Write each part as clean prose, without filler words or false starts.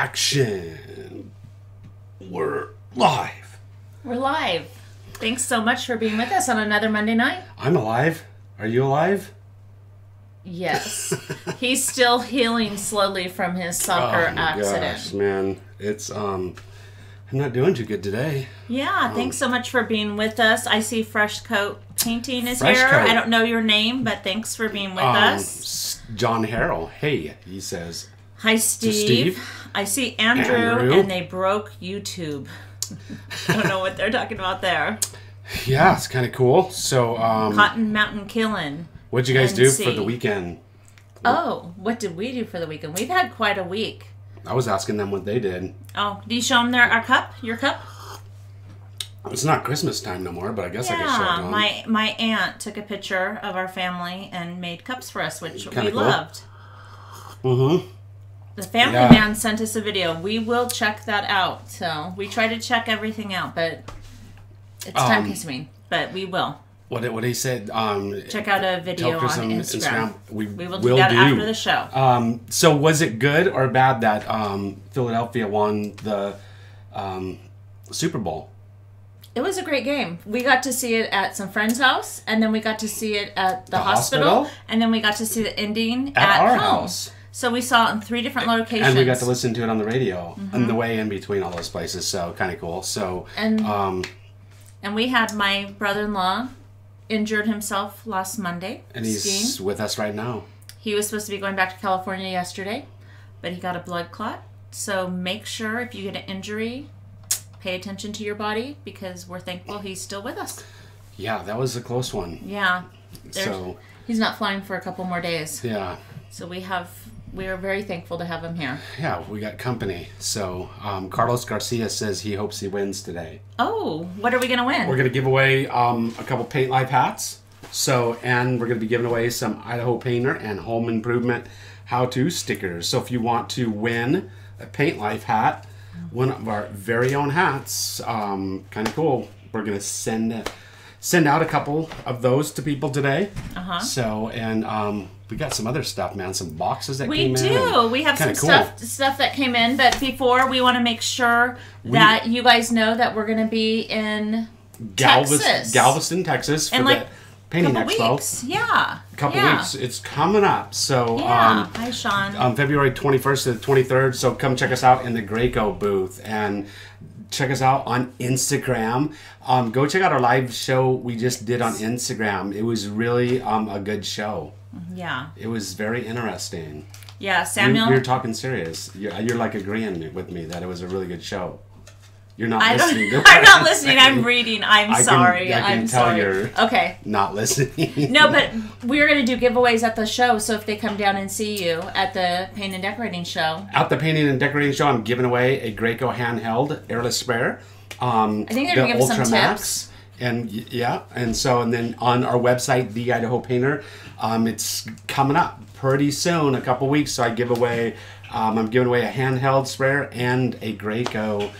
action. We're live. We're live. Thanks so much for being with us on another Monday night. I'm alive. Are you alive? Yes. He's still healing slowly from his soccer accident. Gosh, man. It's I'm not doing too good today. Yeah, thanks so much for being with us. I see Fresh Coat Painting is Fresh here. Coat. I don't know your name, but thanks for being with us. John Harrell. Hey, he says. Hi, Steve. I see Andrew, and they broke YouTube. I don't know what they're talking about there. Yeah, it's kind of cool. So, Cotton Mountain Killing. What'd you guys do for the weekend? Oh, what did we do for the weekend? We've had quite a week. I was asking them what they did. Oh, do you show them our cup? Your cup? It's not Christmas time no more, but I guess I could show it to them. My aunt took a picture of our family and made cups for us, which Kinda we cool. loved. Mm-hmm. The family man sent us a video. We will check that out. So we try to check everything out, but it's time consuming. But we will. What he said. Check out a video on Instagram. We will do that after the show. So was it good or bad that Philadelphia won the Super Bowl? It was a great game. We got to see it at some friend's house, and then we got to see it at the hospital, and then we got to see the ending at our home. house. So we saw it in 3 different locations. And we got to listen to it on the radio on the way in between all those places, so kind of cool. So and we had my brother-in-law injured himself last Monday and he's skiing. with us right now. He was supposed to be going back to California yesterday, but he got a blood clot. So make sure if you get an injury, pay attention to your body because we're thankful he's still with us. Yeah, that was a close one. Yeah. So he's not flying for a couple more days. Yeah. So we are very thankful to have him here. Yeah, we got company. So Carlos Garcia says he hopes he wins today. Oh, what are we going to win? We're going to give away a couple Paint Life hats. So, and we're going to be giving away some Idaho Painter and Home Improvement how-to stickers. So if you want to win a Paint Life hat, one of our very own hats, kind of cool, we're going to send out a couple of those to people today. So, and we got some other stuff, man. Some boxes that came in. We do. We have some stuff that came in. But before, we want to make sure that you guys know that we're going to be in Galveston, Texas, for the Painting Expo. Weeks. Yeah. A couple weeks. It's coming up. So, hi, Sean. February 21st to the 23rd. So come check us out in the Graco booth and check us out on Instagram. Go check out our live show we just did on Instagram. It was really a good show. Yeah. It was very interesting. Yeah, Samuel. You're talking serious. You're like agreeing with me that it was a really good show. You're not listening. I'm not listening. I'm reading. I'm sorry. I can tell you're not listening. No, but we're going to do giveaways at the show. So if they come down and see you at the Paint and Decorating show. At the Painting and Decorating show, I'm giving away a Graco handheld airless sprayer. I think they're going to give us some tips. And and then on our website, The Idaho Painter, it's coming up pretty soon, a couple weeks. So I'm giving away a handheld sprayer and a Graco,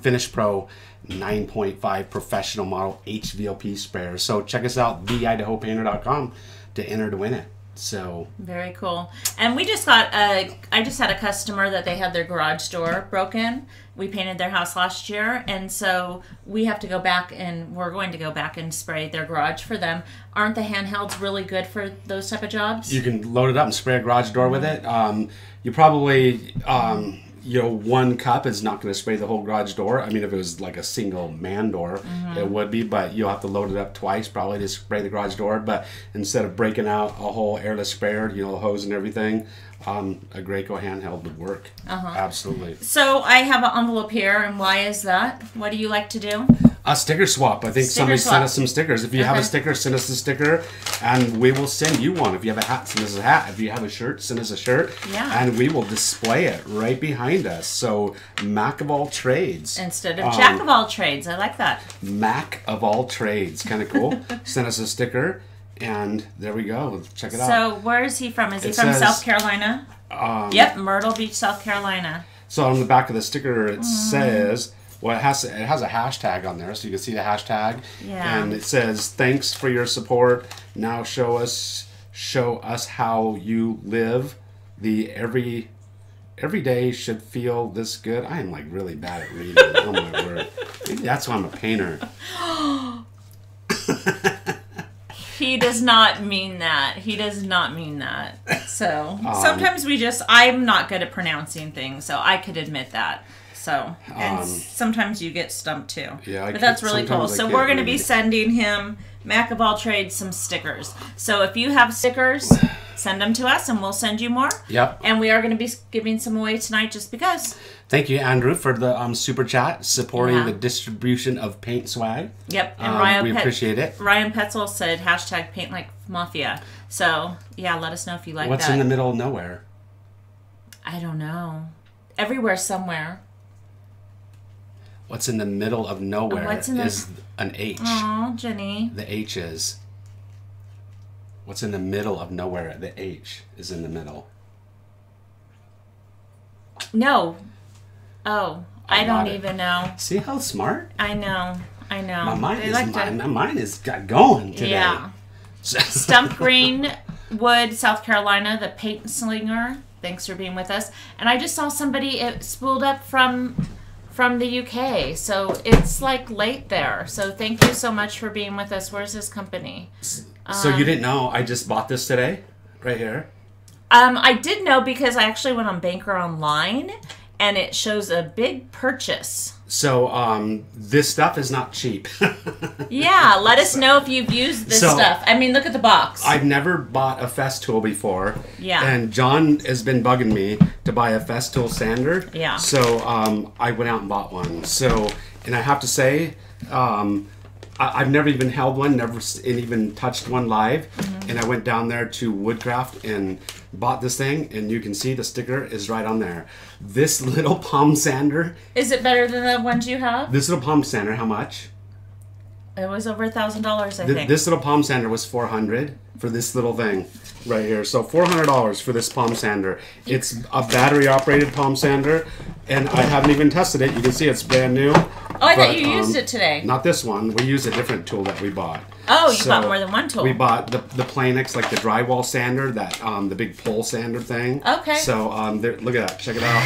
Finish Pro 9.5 professional model HVLP sprayer. So check us out, theidahopainter.com, to enter to win it. So very cool. And we just got I just had a customer that they had their garage door broken. We painted their house last year, and so we have to go back, and we're going to go back and spray their garage for them. Aren't the handhelds really good for those type of jobs? You can load it up and spray a garage door with it. You probably one cup is not going to spray the whole garage door. I mean, if it was like a single man door, it would be, but you'll have to load it up twice probably to spray the garage door. But instead of breaking out a whole airless sprayer, the hose and everything, a Graco handheld would work. Absolutely. So I have an envelope here, and why is that? What do you like to do? A sticker swap. I think somebody sent us some stickers. If you have a sticker, send us a sticker, and we will send you one. If you have a hat, send us a hat. If you have a shirt, send us a shirt. Yeah. And we will display it right behind us. So, Mac of all trades. Instead of Jack of all trades. I like that. Mac of all trades. Kind of cool. Send us a sticker, and there we go. Check it out. So, where is he from? Is he from South Carolina? Yep, Myrtle Beach, South Carolina. So, on the back of the sticker, it says... Well, it has a hashtag on there, so you can see the hashtag. Yeah. And it says, "Thanks for your support. Now show us how you live the every day should feel this good. I am like really bad at reading. Oh my word. Maybe that's why I'm a painter. He does not mean that. He does not mean that. So sometimes I'm not good at pronouncing things, so I could admit that. So, and sometimes you get stumped too. Yeah, but that's really cool. So we're going to be sending him, Mac of all trades, some stickers. So if you have stickers, send them to us and we'll send you more. Yep. And we are going to be giving some away tonight just because. Thank you, Andrew, for the super chat supporting the distribution of paint swag. Yep. And we appreciate it. Ryan Petzel said hashtag paint like mafia. So yeah, let us know if you like What's that. in the middle of nowhere? I don't know. Everywhere, somewhere. What's in the middle of nowhere is an H. Oh, Jenny. The H is. What's in the middle of nowhere? The H is in the middle. No. Oh, I don't even know. See how smart? I know. My mind is got going today. Yeah. Stump Greenwood, South Carolina, the paint slinger. Thanks for being with us. And I just saw somebody, it spooled up from the UK, so it's like late there. So thank you so much for being with us. Where's this company? So you didn't know I just bought this today, right here? I did know because I actually went on Banker Online, and it shows a big purchase. So this stuff is not cheap. Yeah, let us know if you've used this stuff. I mean, look at the box. I've never bought a Festool before. Yeah. And John has been bugging me to buy a Festool sander. Yeah. So I went out and bought one. So, and I have to say, I've never even held one, never even touched one live. Mm-hmm. And I went down there to Woodcraft and bought this thing, and you can see the sticker is right on there. This little palm sander. Is it better than the ones you have? This little palm sander, how much? It was over $1,000, I think. This little palm sander was $400 for this little thing right here. So $400 for this palm sander. It's a battery-operated palm sander, and I haven't even tested it. You can see it's brand new. Oh, I thought you used it today. Not this one. We used a different tool that we bought. Oh, you bought more than one tool. We bought the Planix, like the drywall sander, that the big pole sander thing. Okay. So look at that. Check it out.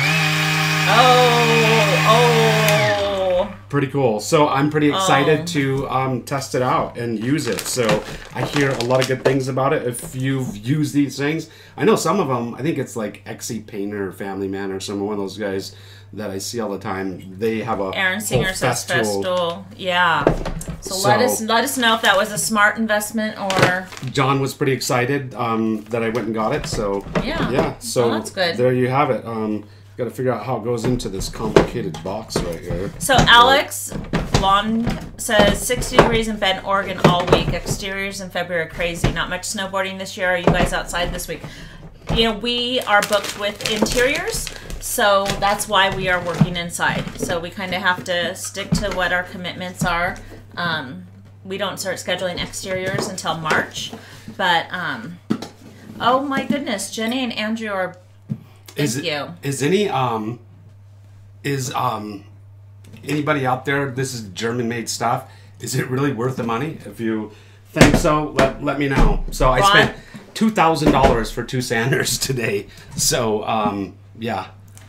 Oh. Pretty cool. So I'm pretty excited to test it out and use it. So I hear a lot of good things about it. If you've used these things, I know some of them. I think it's like XE Painter or Family Man or one of those guys that I see all the time. They have a Aaron Singer says Festool. Yeah. So let us know if that was a smart investment or. John was pretty excited that I went and got it. So yeah. So well, that's good. There you have it. Got to figure out how it goes into this complicated box right here. So Alex Long says 60 degrees in Bend, Oregon all week. Exteriors in February are crazy. Not much snowboarding this year. Are you guys outside this week? You know, we are booked with interiors, so that's why we are working inside. So we kind of have to stick to what our commitments are. We don't start scheduling exteriors until March, but oh my goodness, Jenny and Andrew are. Is anybody out there? This is German-made stuff. Is it really worth the money? If you think so, let me know. So I spent $2,000 for 2 sanders today. So yeah.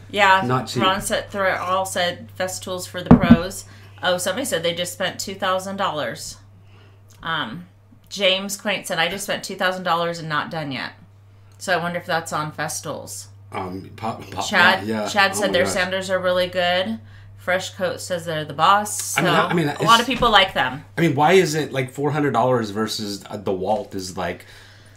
Yeah. Not cheap. Ron said Festools for the pros. Oh, somebody said they just spent $2,000. James Quaint said I just spent $2,000 and not done yet. So I wonder if that's on Festools. Chad said their sanders are really good. Fresh Coat says they're the boss. So a lot of people like them. I mean, why is it like $400 versus the Walt is like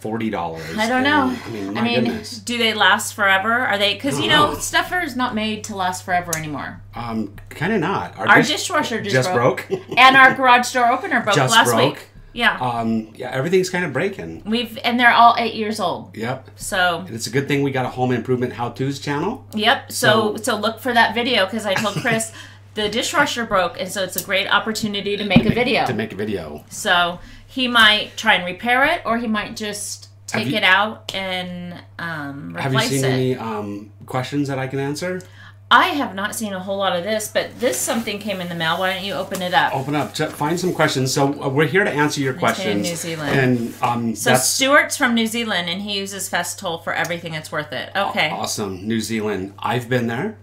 $40? I don't know. I mean, goodness. Do they last forever? Are they? Because stuffer is not made to last forever anymore. Kind of not. Our dishwasher just broke. And our garage door opener broke last week. Yeah. Everything's kind of breaking. And they're all 8 years old. Yep. So. And it's a good thing we got a home improvement how-tos channel. Yep. So look for that video because I told Chris the dishwasher broke, and so it's a great opportunity to make a video. So he might try and repair it, or he might just take it out and replace it. Have you seen any questions that I can answer? I have not seen a whole lot of this, but this something came in the mail. Why don't you open it up? Open up. Find some questions. So we're here to answer your questions. New Zealand. And so Stuart's from New Zealand, and he uses Festool for everything. It's worth it. Okay. Awesome. New Zealand. I've been there.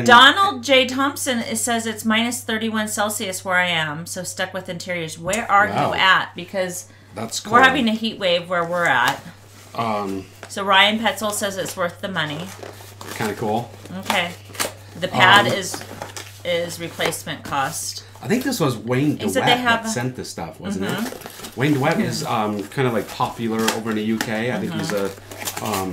Donald J. Thompson, it says it's minus 31 Celsius where I am, so stuck with interiors. Where are you at? Because that's cool. We're having a heat wave where we're at. So Ryan Petzel says it's worth the money. Kind of cool. Okay. The pad is replacement cost. I think this was Wayne DeWitt that sent this stuff, wasn't it? Wayne DeWitt is kind of like popular over in the UK. I think he's a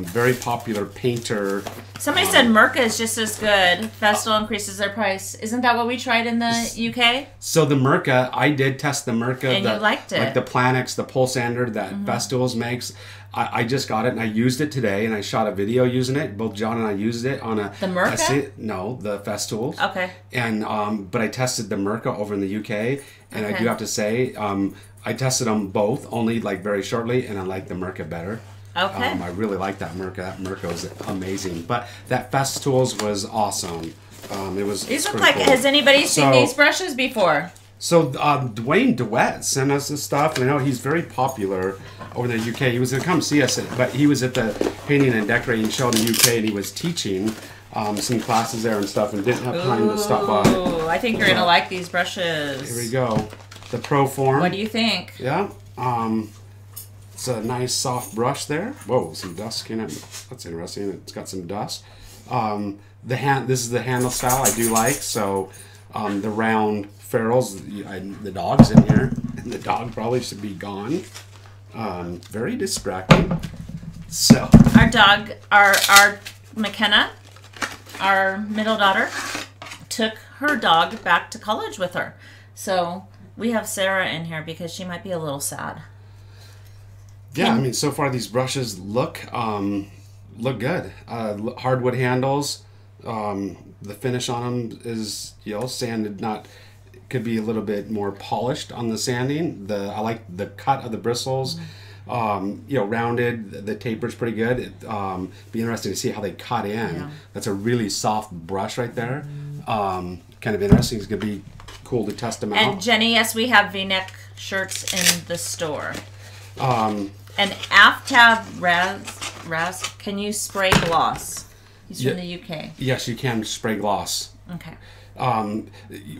very popular painter. Somebody said Mirka is just as good. Festool increases their price. Isn't that what we tried in the UK? So the Mirka, I did test the Mirka. And you liked it. Like the Planix, the pole sander that Festool makes. I just got it and I used it today and I shot a video using it. Both John and I used it on a... The Mirka? No, the Festools. Okay. And but I tested the Mirka over in the UK and I do have to say I tested them both only like very shortly and I like the Mirka better. Okay. I really like that Mirka. That Mirka was amazing. But that Festools was awesome. It was... These look like... Cool. Has anybody seen these brushes before? So Dwayne DeWitt sent us this stuff. I know he's very popular over in the UK. He was going to come see us, but he was at the painting and decorating show in the UK, and he was teaching some classes there and stuff, and didn't have time to stop by. Oh, I think you're going to like these brushes. Here we go. The Pro Form. What do you think? Yeah. It's a nice soft brush there. Whoa, some dust in it. That's interesting. It's got some dust. This is the handle style I do like. So the round ferrules, the dog's in here, and the dog probably should be gone. Very distracting. So our dog, our McKenna, our middle daughter, took her dog back to college with her. So we have Sarah in here because she might be a little sad. Yeah, I mean, so far these brushes look good. Hardwood handles. The finish on them is, sanded, could be a little bit more polished on the sanding. I like the cut of the bristles. Rounded. The taper's pretty good. Be interesting to see how they cut in. Yeah. That's a really soft brush right there. Kind of interesting. It's gonna be cool to test them out. And Jenny, yes, we have V-neck shirts in the store. And Aftab Raz, can you spray gloss? He's from the UK. Yes, you can spray gloss. Okay.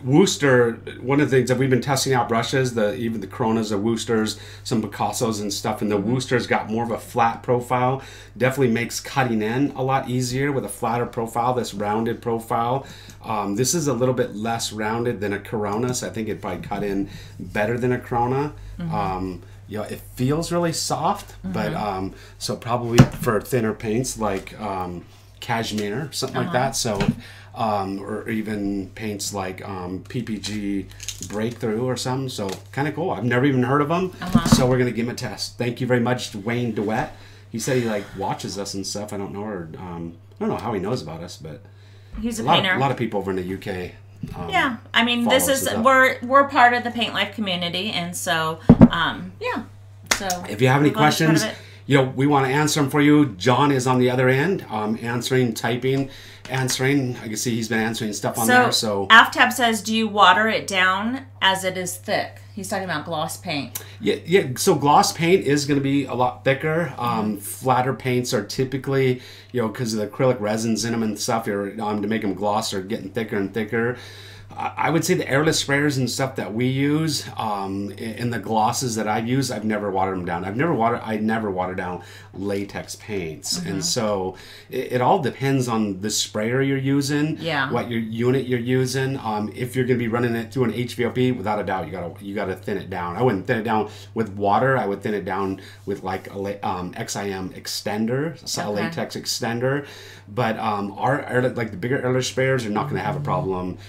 Worcester, one of the things that we've been testing out brushes, even the Coronas, the Worcesters, some Picassos and stuff, and the Worcester's got more of a flat profile. Definitely makes cutting in a lot easier with a flatter profile, this rounded profile. This is a little bit less rounded than a Corona, so I think it'd probably cut in better than a Corona. It feels really soft, but so probably for thinner paints like cashmere, something like that. So, or even paints like PPG Breakthrough or something. So kind of cool. I've never even heard of them. So we're gonna give him a test. Thank you very much to Wayne DeWitt. He said he watches us and stuff. I don't know how he knows about us, but he's a painter. A lot of people over in the UK. Yeah, I mean, this is we're part of the Paint Life community, and so yeah. So if you have any questions, we want to answer them for you. John is on the other end, answering, typing, answering. I can see he's been answering stuff on there. So Aftab says, do you water it down as it is thick? He's talking about gloss paint. Yeah. So gloss paint is going to be a lot thicker. Flatter paints are typically, because of the acrylic resins in them and stuff, to make them gloss are getting thicker and thicker. I would say the airless sprayers and stuff that we use, in the glosses that I use, I've never watered them down. I never water down latex paints. And so it all depends on the sprayer you're using, what your unit you're using. If you're going to be running it through an HVOP, without a doubt, you got to thin it down. I wouldn't thin it down with water. I would thin it down with like a XIM extender, a latex extender. But our like the bigger airless sprayers are not going to have a problem,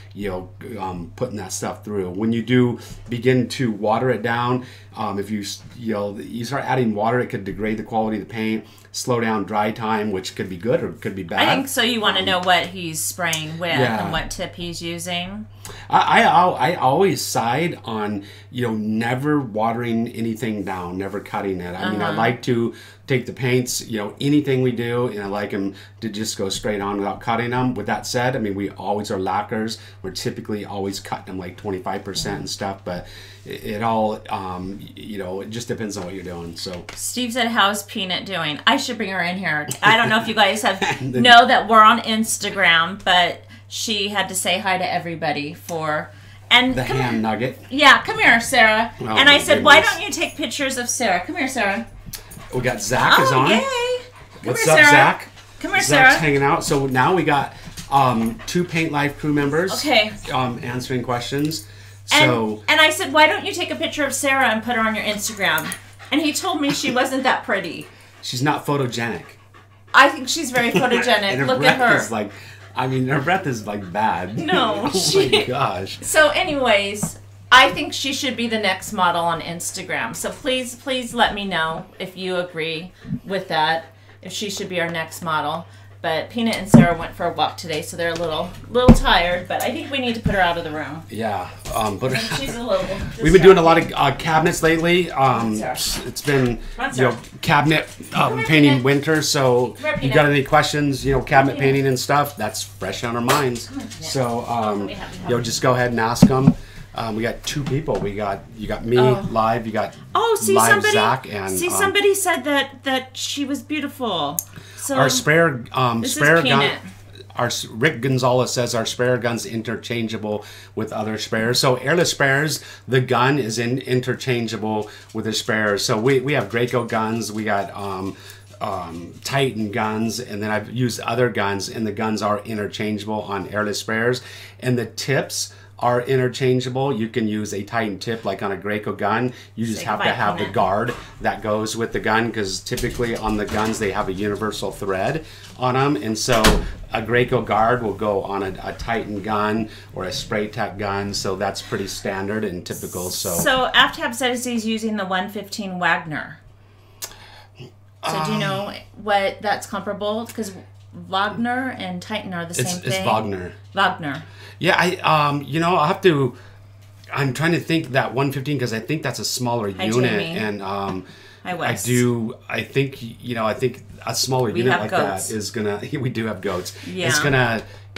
putting that stuff through. When you do begin to water it down, if you start adding water, it could degrade the quality of the paint, slow down dry time, which could be good or could be bad. I think so. You want to know what he's spraying with and what tip he's using. I always side on never watering anything down, never cutting it. I mean, I like to take the paints, you know, anything we do, and I like them to just go straight on without cutting them. With that said, I mean, we always are lacquers. We're typically always cutting them like 25% and stuff, but it all, you know, it just depends on what you're doing. So Steve said, how's Peanut doing? I should bring her in here. I don't know if you guys have know that we're on Instagram, but she had to say hi to everybody for... And the ham nugget. Yeah, come here, Sarah. Oh, and I said, goodness. why don't you take pictures of Sarah? Come here, Sarah. We got Zach is on. Yay. Come What's here, up, Sarah. Zach? Come here, Zach's Sarah. hanging out. So now we got 2 Paint Life crew members. Okay. Answering questions. And I said, why don't you take a picture of Sarah and put her on your Instagram? And he told me she wasn't that pretty. She's not photogenic. I think she's very photogenic. And her Look breath at her. is like, I mean, her breath is like bad. No. Oh my gosh. So anyways, I think she should be the next model on Instagram. So please let me know if you agree with that, if she should be our next model. But Peanut and Sarah went for a walk today, so they're a little tired. But I think we need to put her out of the room. Yeah, but She's a little. we've been doing a lot of cabinets lately. Sarah. It's been on, you know Sarah. cabinet here, painting Peanut. winter. So Come here, you Peanut. got any questions? You know, cabinet Peanut. painting and stuff. That's fresh on our minds. Peanut. So we have you know, just go ahead and ask them. We got 2 people. You got me live. You got See live somebody. Zach and Somebody said that she was beautiful. So our sprayer this sprayer is gun. Peanut. Rick Gonzalez says our sprayer gun's interchangeable with other sprayers. So airless sprayers, the gun is interchangeable with the sprayer. So we have Graco guns, we got Titan guns, and then I've used other guns, and the guns are interchangeable on airless sprayers. And the tips are interchangeable. You can use a Titan tip like on a Graco gun. You just have to have the guard that goes with the gun, because typically on the guns they have a universal thread on them, and so a Graco guard will go on a Titan gun or a spray tech gun, so that's pretty standard and typical. So Aftab says he's using the 115 Wagner. So do you know what that's comparable? Because Wagner and Titan are the same thing. It's Wagner. Wagner. Yeah, you know, I'll have to. I'm trying to think that 115, because I think that's a smaller unit, Jamie. and Hi, Wes. I think a smaller unit have like goats. that is gonna. We do have goats. Yeah.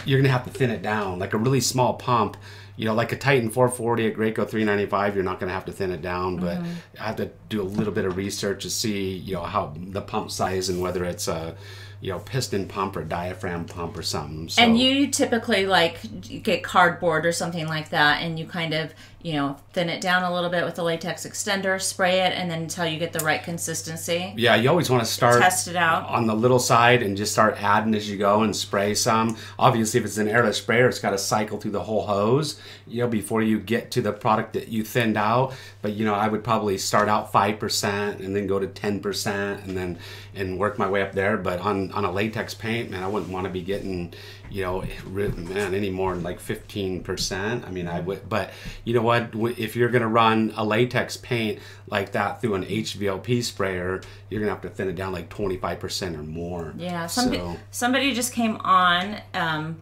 You're gonna have to thin it down, like a really small pump. You know, like a Titan 440, a Graco 395, you're not going to have to thin it down, but I have to do a little bit of research to see, you know, how the pump size and whether it's a, you know, piston pump or diaphragm pump or something. So, And you typically you get cardboard or something like that, and you kind of, you know, thin it down a little bit with a latex extender, spray it, and then until you get the right consistency. yeah, you always want to start Test it out. on the little side and just start adding as you go and spray some. Obviously, if it's an airless sprayer, it's got to cycle through the whole hose, you know, before you get to the product that you thinned out. But, you know, I would probably start out 5% and then go to 10% and work my way up there. But on a latex paint, man, I wouldn't want to be getting, you know, any more than like 15%. I mean, I would, but you know what? If you're going to run a latex paint like that through an HVLP sprayer, you're going to have to thin it down like 25% or more. Yeah, somebody just came on,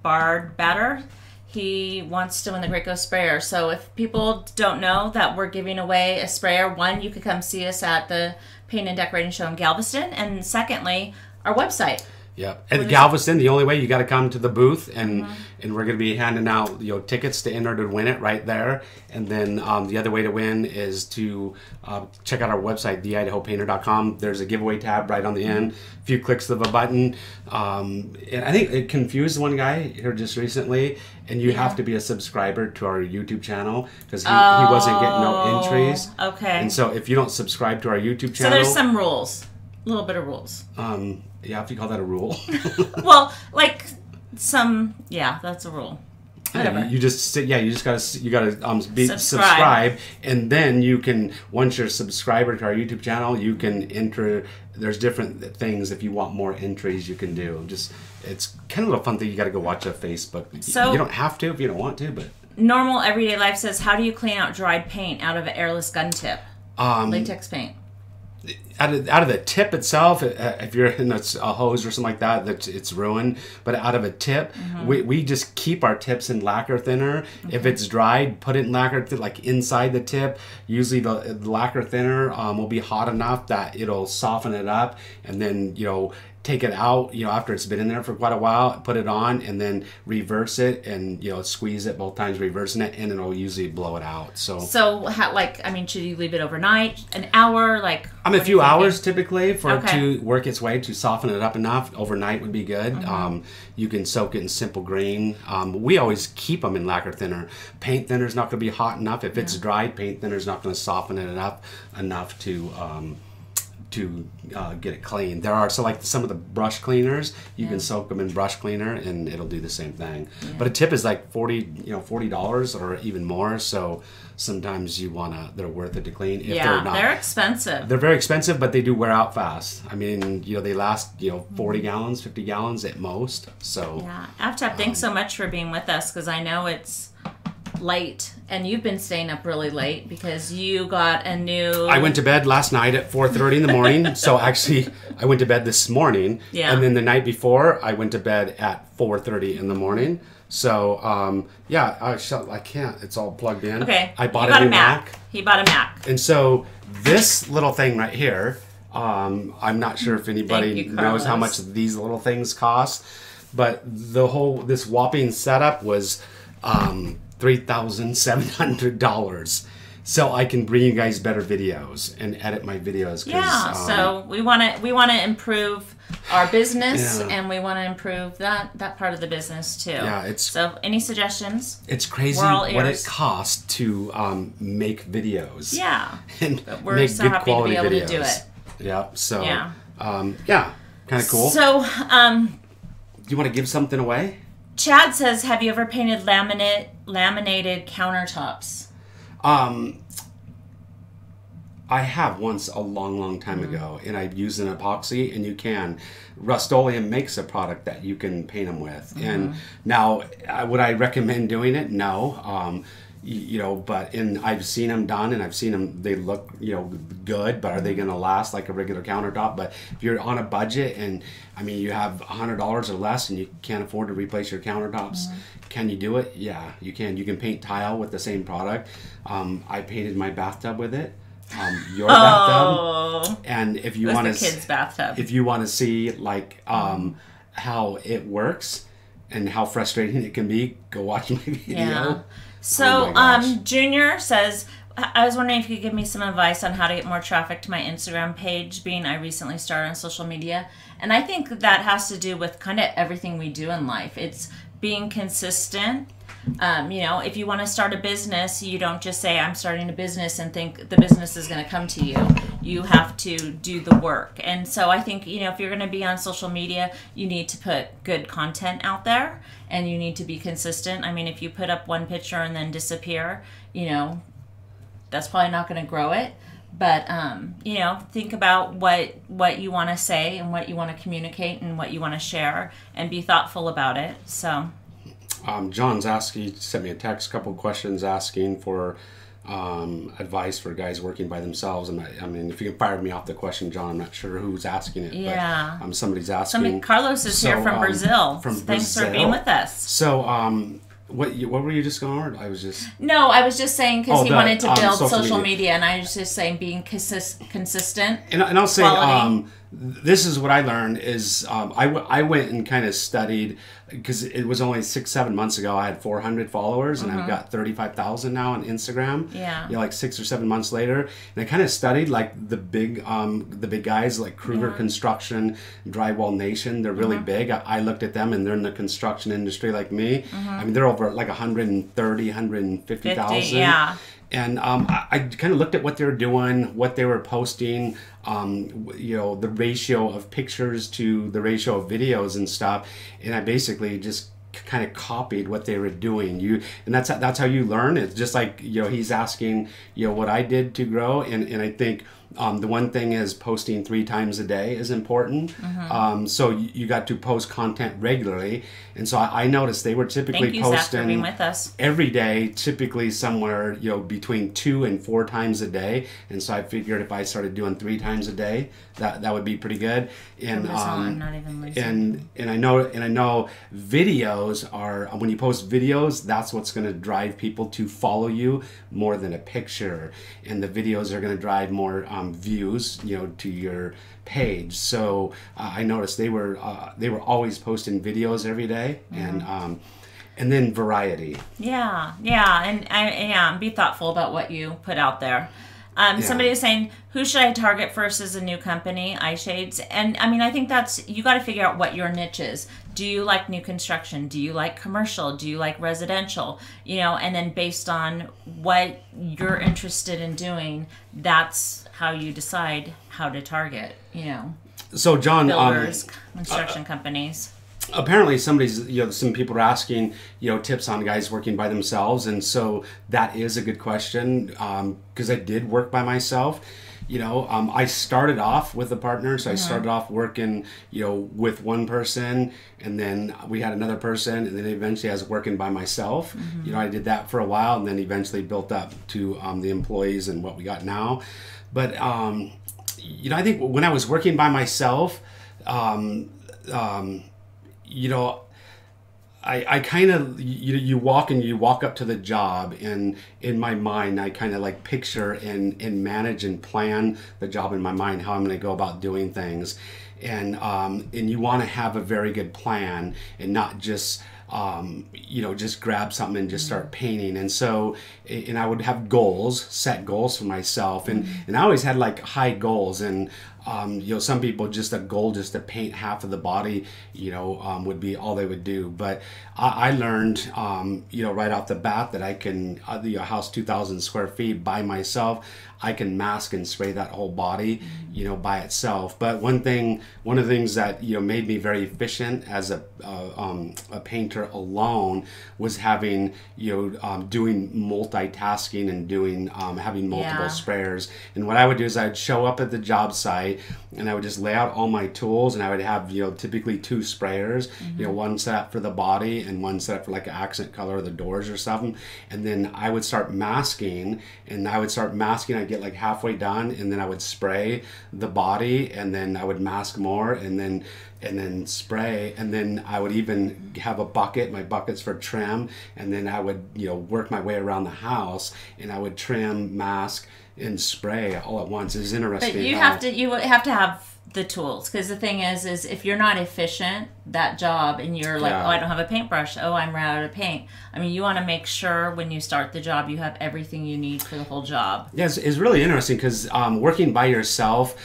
Bard Batter. He wants to win the Graco sprayer. So if people don't know that we're giving away a sprayer, one, you could come see us at the Paint and Decorating Show in Galveston, and secondly, our website. Yeah, at Galveston, the only way, you got to come to the booth, and we're going to be handing out, you know, tickets to enter to win it right there. And then the other way to win is to check out our website, theidahopainter.com. There's a giveaway tab right on the end. A few clicks of a button. And I think it confused one guy here just recently, and you have to be a subscriber to our YouTube channel, because he wasn't getting no entries. Okay. And so if you don't subscribe to our YouTube channel, So there's some rules, a little bit of rules. yeah, if you call that a rule. Well, like that's a rule. Whatever. You just gotta be subscribe, and then you can, once you're a subscriber to our YouTube channel, you can enter. There's different things. If you want more entries, you can do. It's kind of a fun thing. You got to go watch a Facebook. So you don't have to if you don't want to, but Normal Everyday Life says, how do you clean out dried paint out of an airless gun tip? Latex paint. out of the tip itself, if you're in a hose or something like that, it's ruined. But out of a tip, we just keep our tips in lacquer thinner. If it's dried, put it in lacquer like inside the tip. Usually the lacquer thinner will be hot enough that it'll soften it up, and then take it out, after it's been in there for quite a while, put it on, and then reverse it, and squeeze it both times, reversing it, and it'll usually blow it out. So should you leave it overnight, an hour, a few hours typically for it to work its way to soften it up enough. Overnight would be good. You can soak it in simple green. We always keep them in lacquer thinner. Paint thinner is not going to be hot enough. If it's dry, paint thinner is not going to soften it enough to get it clean. There are some of the brush cleaners, you can soak them in brush cleaner and it'll do the same thing. But a tip is like $40 or even more. So sometimes they're worth it to clean. If they're not, they're expensive. They're very expensive, but they do wear out fast. I mean, they last 40 gallons, 50 gallons at most. So Aptap, thanks so much for being with us, because I know it's late and you've been staying up really late because you got a new... I went to bed last night at 4:30 in the morning. So actually I went to bed this morning, and then the night before I went to bed at 4:30 in the morning. So I can't, it's all plugged in. Okay, I bought a new Mac. He bought a Mac. And so this little thing right here, I'm not sure if anybody knows how much these little things cost, but this whopping setup was $3,700, so I can bring you guys better videos and edit my videos. So we want to improve our business, and we want to improve that part of the business too. So any suggestions? It's crazy what it costs to make videos. And but we're make so good happy to be able videos. to do it. So kind of cool. So do you want to give something away? Chad says, have you ever painted laminated countertops? I have once a long time ago, and I've used an epoxy, and you can. Rust-Oleum makes a product that you can paint them with. And now, would I recommend doing it? No. But I've seen them done, and I've seen them, they look, good, but are they going to last like a regular countertop? But if you're on a budget and, you have $100 or less and you can't afford to replace your countertops, can you do it? Yeah, you can. You can paint tile with the same product. I painted my bathtub with it. Your bathtub. And if you want to, kids' bathtub. If you want to see how it works and how frustrating it can be, go watch my video. So, Junior says, I was wondering if you could give me some advice on how to get more traffic to my Instagram page, being I recently started on social media. And I think that has to do with kind of everything we do in life. It's being consistent. If you want to start a business, you don't just say, I'm starting a business and think the business is going to come to you. You have to do the work. And so I think, if you're going to be on social media, you need to put good content out there and you need to be consistent. If you put up one picture and then disappear, that's probably not going to grow it. But, think about what you want to say and what you want to communicate and what you want to share and be thoughtful about it. So... John's he sent me a text, a couple of questions asking for advice for guys working by themselves. And if you can fire me off the question, John, I'm not sure who's asking it. Yeah. But somebody's asking. Carlos is here from Brazil. Thanks for being with us. So, what were you just going over? I was just saying because he wanted to build social media, and I was just saying being consistent. And I'll say this is what I learned is I went and kind of studied, because it was only 6-7 months ago I had 400 followers and I've got 35,000 now on Instagram. Like 6 or 7 months later, and I kind of studied like the big guys like Kruger Construction, Drywall Nation. They're really big. I looked at them and they're in the construction industry like me. They're over like 130, 150,000. And I kind of looked at what they were doing, what they were posting, the ratio of pictures to the ratio of videos and stuff. And I basically just kind of copied what they were doing. And that's how you learn. It's just like, he's asking, what I did to grow. And I think The one thing is posting 3 times a day is important. So you got to post content regularly. And so I noticed they were typically Thank you, Zach, for being posting with us. every day, typically somewhere, between 2 and 4 times a day. And so I figured if I started doing 3 times a day, that would be pretty good. And I'm not even losing. and I know videos are, when you post videos, that's what's going to drive people to follow you more than a picture, and the videos are going to drive more views, to your page. So I noticed they were always posting videos every day, and then variety. Yeah, and be thoughtful about what you put out there. Somebody was saying, who should I target first as a new company? Eye shades. And I mean, I think you got to figure out what your niche is. Do you like new construction? Do you like commercial? Do you like residential? And then based on what you're interested in doing, that's how you decide how to target, So John, builders, construction companies. Apparently some people are asking, tips on guys working by themselves. And so that is a good question, because I did work by myself. I started off with a partner. So I started off working, with one person, and then we had another person, and then eventually I was working by myself. I did that for a while, and then eventually built up to the employees and what we got now. But, I think when I was working by myself, I kind of, you walk up to the job, and in my mind, I kind of like picture and manage and plan the job in my mind, how I'm going to go about doing things. And you want to have a very good plan and not just, just grab something and just start painting. And so, and I would have set goals for myself. And I always had like high goals, and some people, just a goal just to paint half of the body, would be all they would do. But I learned, right off the bat that I can, the house 2,000 square feet by myself, I can mask and spray that whole body, by itself. But one of the things that, made me very efficient as a painter alone was having, doing multitasking and doing, having multiple sprayers. And what I would do is I'd show up at the job site, and I would just lay out all my tools, and I would have, typically 2 sprayers, one set up for the body and one set up for like an accent color of the doors or something. And then I would start masking, I'd get like halfway done, and then I would spray the body, and then I would mask more, and then spray, and then I would even have a bucket, my buckets for trim, and then I would, work my way around the house, and I would trim, mask, and spray all at once. It's interesting. But you have to have the tools, because the thing is if you're not efficient that job, and you're like, oh, I don't have a paintbrush, oh, I'm out of paint. I mean, you want to make sure when you start the job you have everything you need for the whole job. Yeah, it's really interesting, because working by yourself,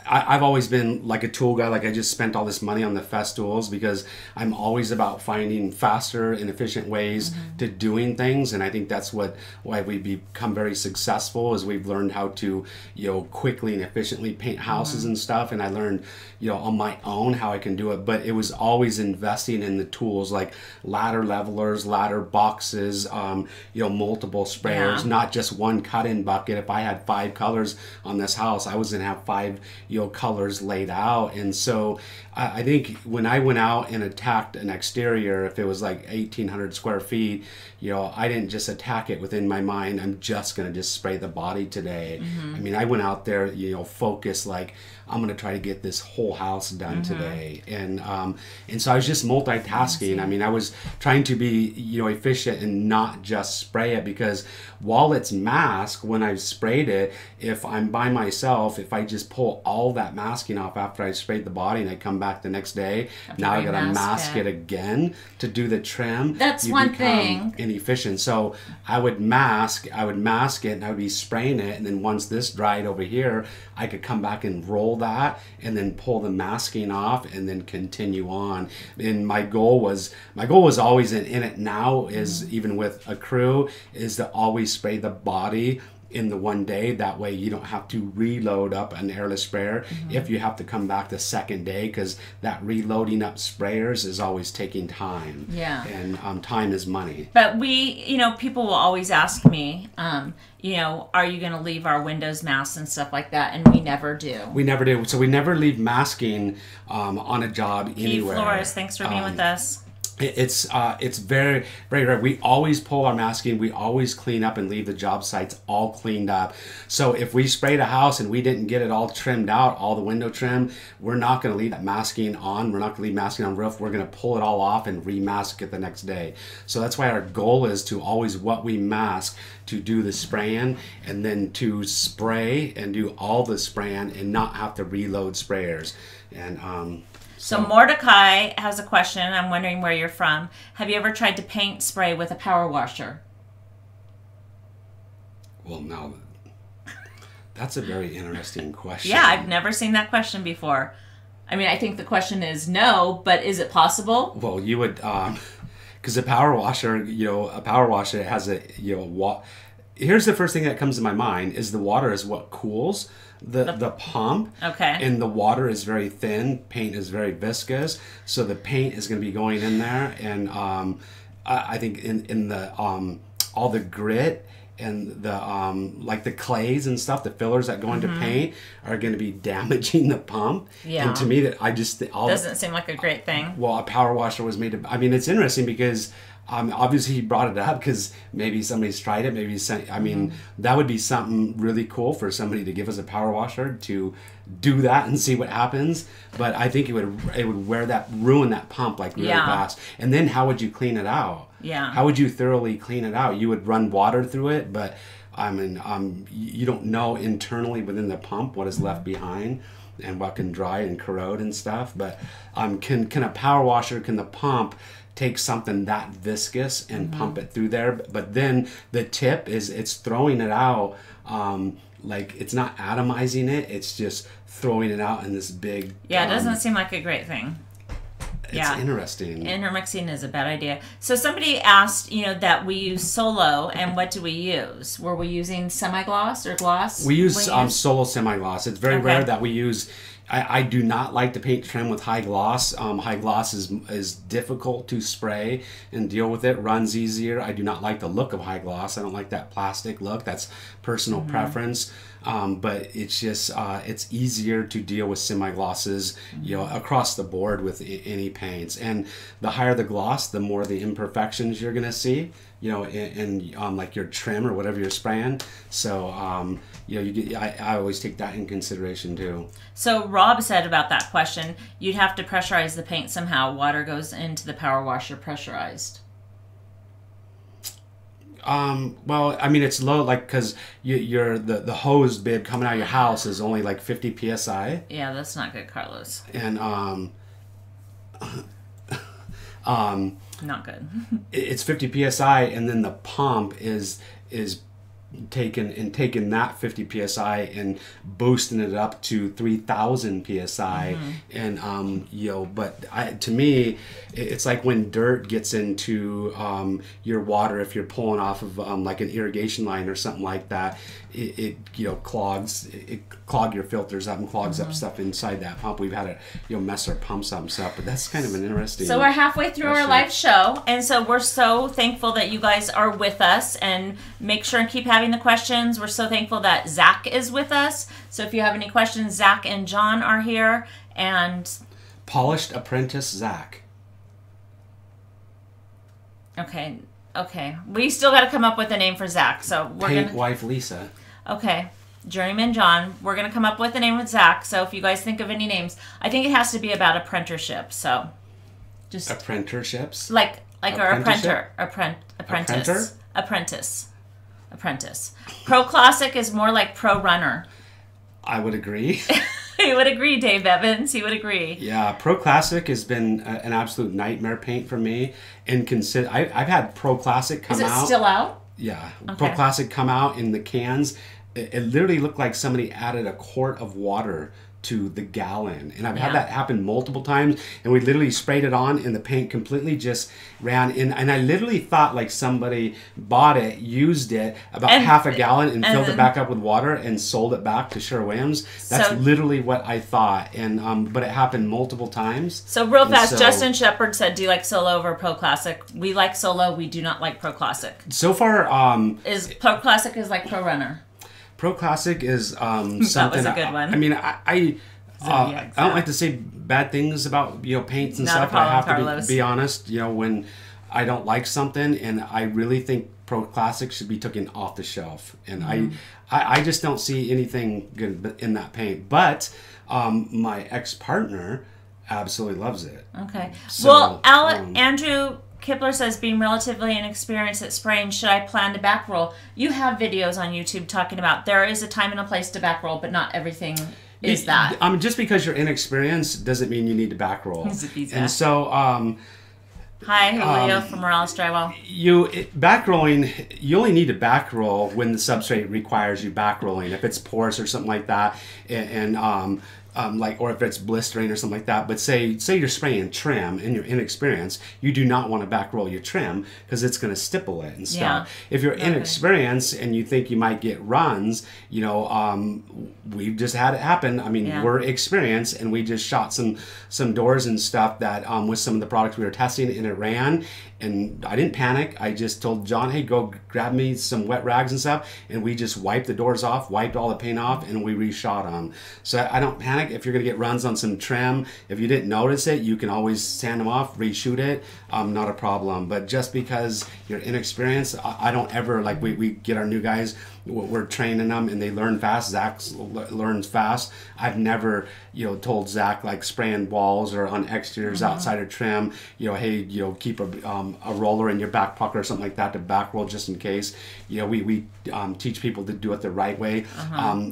I've always been like a tool guy. Like, I just spent all this money on the Festools because I'm always about finding faster and efficient ways to doing things. And I think that's why we become very successful, is we've learned how to, quickly and efficiently paint houses and stuff. And I learned, on my own how I can do it. But it was always investing in the tools, like ladder levelers, ladder boxes, multiple sprayers, not just one cut-in bucket. If I had 5 colors on this house, I was going to have 5, colors laid out. And so I think when I went out and attacked an exterior, if it was like 1,800 square feet, I didn't just attack it within my mind, I'm just going to just spray the body today. I mean, I went out there, focused, like, I'm going to try to get this whole house done today. And so I was just multitasking. I mean, I was trying to be, efficient and not just spray it, because while it's masked, when I've sprayed it, if I'm by myself, if I just pull all that masking off after I sprayed the body and I come back the next day, now I got to mask it again to do the trim. That's one thing. Inefficient. So I would mask it, and I would be spraying it, and then once this dried over here, I could come back and roll that and then pull the masking off and then continue on. And my goal was always in it now, is even with a crew, is to always spray the body in the one day. That way you don't have to reload up an airless sprayer if you have to come back the second day, because that reloading up sprayers is always taking time. Yeah. And time is money. But people will always ask me, are you going to leave our windows masked and stuff like that? And we never do. We never do. So we never leave masking on a job anywhere. Flores, thanks for being with us. It's very, very rare. We always pull our masking. We always clean up and leave the job sites all cleaned up. So if we sprayed a house and we didn't get it all trimmed out, all the window trim, we're not going to leave that masking on. We're not going to leave masking on the roof. We're going to pull it all off and remask it the next day. So that's why our goal is to always what we mask to do the spraying, and then to spray and do all the spraying and not have to reload sprayers. And So Mordecai has a question. I'm wondering where you're from. Have you ever tried to paint spray with a power washer? Well, no. That's a very interesting question. Yeah, I've never seen that question before. I mean, I think the question is no, but is it possible? Well, you would, because a power washer, it has a, here's the first thing that comes to my mind is the water is what cools the pump. Okay. And the water is very thin. Paint is very viscous. So the paint is going to be going in there. And I think in the all the grit and the like the clays and stuff, the fillers that go into paint are going to be damaging the pump. Yeah. And to me, that doesn't seem like a great thing. Well, a power washer was made to, I mean, it's interesting because obviously he brought it up because maybe somebody's tried it. Maybe that would be something really cool for somebody to give us a power washer to do that and see what happens. But I think it would ruin that pump like really fast. And then how would you clean it out? Yeah. How would you thoroughly clean it out? You would run water through it, but I mean, you don't know internally within the pump what is left behind and what can dry and corrode and stuff. But can a power washer, can the pump take something that viscous and pump it through there? But then the tip is it's throwing it out, like it's not atomizing it, it's just throwing it out in this big... Yeah, it doesn't seem like a great thing. It's interesting. Intermixing is a bad idea. So somebody asked, that we use Solo, and what do we use? Were we using semi-gloss or gloss? We use Solo semi-gloss. It's very rare that we use... I do not like to paint trim with high gloss. High gloss is difficult to spray and deal with. It runs easier. I do not like the look of high gloss. I don't like that plastic look. That's personal preference. But it's just it's easier to deal with semi-glosses, across the board with any paints. And the higher the gloss, the more the imperfections you're gonna see, in like your trim or whatever you're spraying. So I always take that in consideration too. So Rob said about that question, you'd have to pressurize the paint somehow. Water goes into the power washer pressurized. Well, I mean, it's low, like, because the hose bib coming out of your house is only like 50 psi. Yeah, that's not good, Carlos. And not good. It's 50 psi, and then the pump is taking that 50 psi and boosting it up to 3,000 psi. And but to me, it's like when dirt gets into your water, if you're pulling off of like an irrigation line or something like that, it clogs your filters up and clogs up stuff inside that pump. We've had to mess our pumps up and stuff, but that's kind of an interesting. So we're halfway through our live show, and so we're so thankful that you guys are with us, and make sure and keep having the questions. We're so thankful that Zach is with us. So if you have any questions, Zach and John are here, and Polished Apprentice Zach. Okay. We still got to come up with a name for Zach. So we're Paint Wife Lisa. Okay. Journeyman John. We're going to come up with a name with Zach. So if you guys think of any names, I think it has to be about apprenticeship. So just apprenticeships? Like our apprentice. Pro Classic is more like Pro Runner. I would agree. He would agree, Dave Evans. He would agree. Yeah, Pro Classic has been an absolute nightmare paint for me. And I've had Pro Classic come out. Is it still out? Yeah, okay. Pro Classic come out in the cans. It literally looked like somebody added a quart of water to the gallon. And I've had that happen multiple times, and we literally sprayed it on and the paint completely just ran in. And I literally thought like somebody bought it, used it about half a gallon and filled it back up with water and sold it back to Sherwin-Williams. That's literally what I thought. And but it happened multiple times. So real fast, Justin Shepard said, do you like Solo over Pro Classic? We like Solo. We do not like Pro Classic. So far, is Pro Classic is like Pro Runner. Pro Classic is something. That was a good one. I mean, I don't like to say bad things about paints and stuff. I have to be honest. When I don't like something, and I really think Pro Classic should be taken off the shelf, and I just don't see anything good in that paint. But my ex-partner absolutely loves it. Okay. So, well, Andrew Kipler says, being relatively inexperienced at spraying, should I plan to back roll? You have videos on YouTube talking about there is a time and a place to back roll, but not everything is that. Just because you're inexperienced doesn't mean you need to back roll. And so, hi, Julio from Morales Drywall. Back rolling, you only need to back roll when the substrate requires you back rolling. If it's porous or something like that, or if it's blistering or something like that. But say you're spraying trim and you're inexperienced, you do not want to back roll your trim because it's going to stipple it and stuff. Yeah. If you're inexperienced and you think you might get runs, we've just had it happen. I mean, we're experienced, and we just shot some doors and stuff that with some of the products we were testing, and it ran. And I didn't panic. I just told John, hey, go grab me some wet rags and stuff. And we just wiped the doors off, wiped all the paint off, and we reshot them. So I don't panic. If you're going to get runs on some trim, if you didn't notice it, you can always sand them off, reshoot it. Not a problem. But just because you're inexperienced, I don't ever, like we get our new guys, we're training them and they learn fast. Zach learns fast. I've never, told Zach, like spraying walls or on exteriors outside of trim, hey, keep a roller in your back pocket or something like that to back roll just in case. We teach people to do it the right way.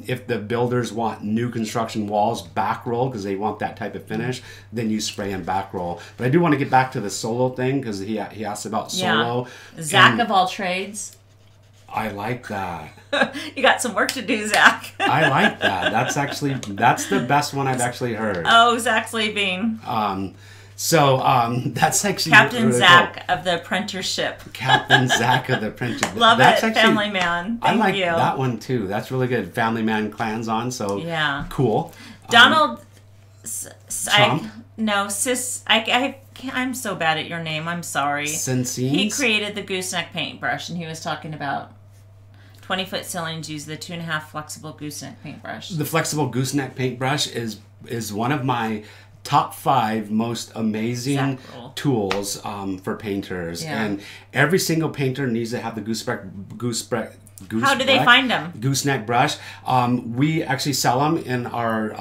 If the builders want new construction walls back roll because they want that type of finish, then you spray and back roll. But I do want to get back to the Solo thing because he asked about Solo. Zach of all trades. I like that. You got some work to do, Zach. I like that. That's the best one I've actually heard. Oh, Zach's leaving. That's actually Captain really Zach cool. of the Apprenticeship. Captain Zach of the Apprenticeship. Love it, Family Man. Thank I like you. that one too. That's really good. Family Man clan's on, so cool. Donald, Trump? I'm so bad at your name. I'm sorry. Sensines? He created the gooseneck paintbrush, and he was talking about 20-foot ceilings use the 2.5 flexible gooseneck paintbrush. The flexible gooseneck paintbrush is one of my top 5 most amazing tools for painters. And every single painter needs to have the How do they find them? Gooseneck brush. We actually sell them in our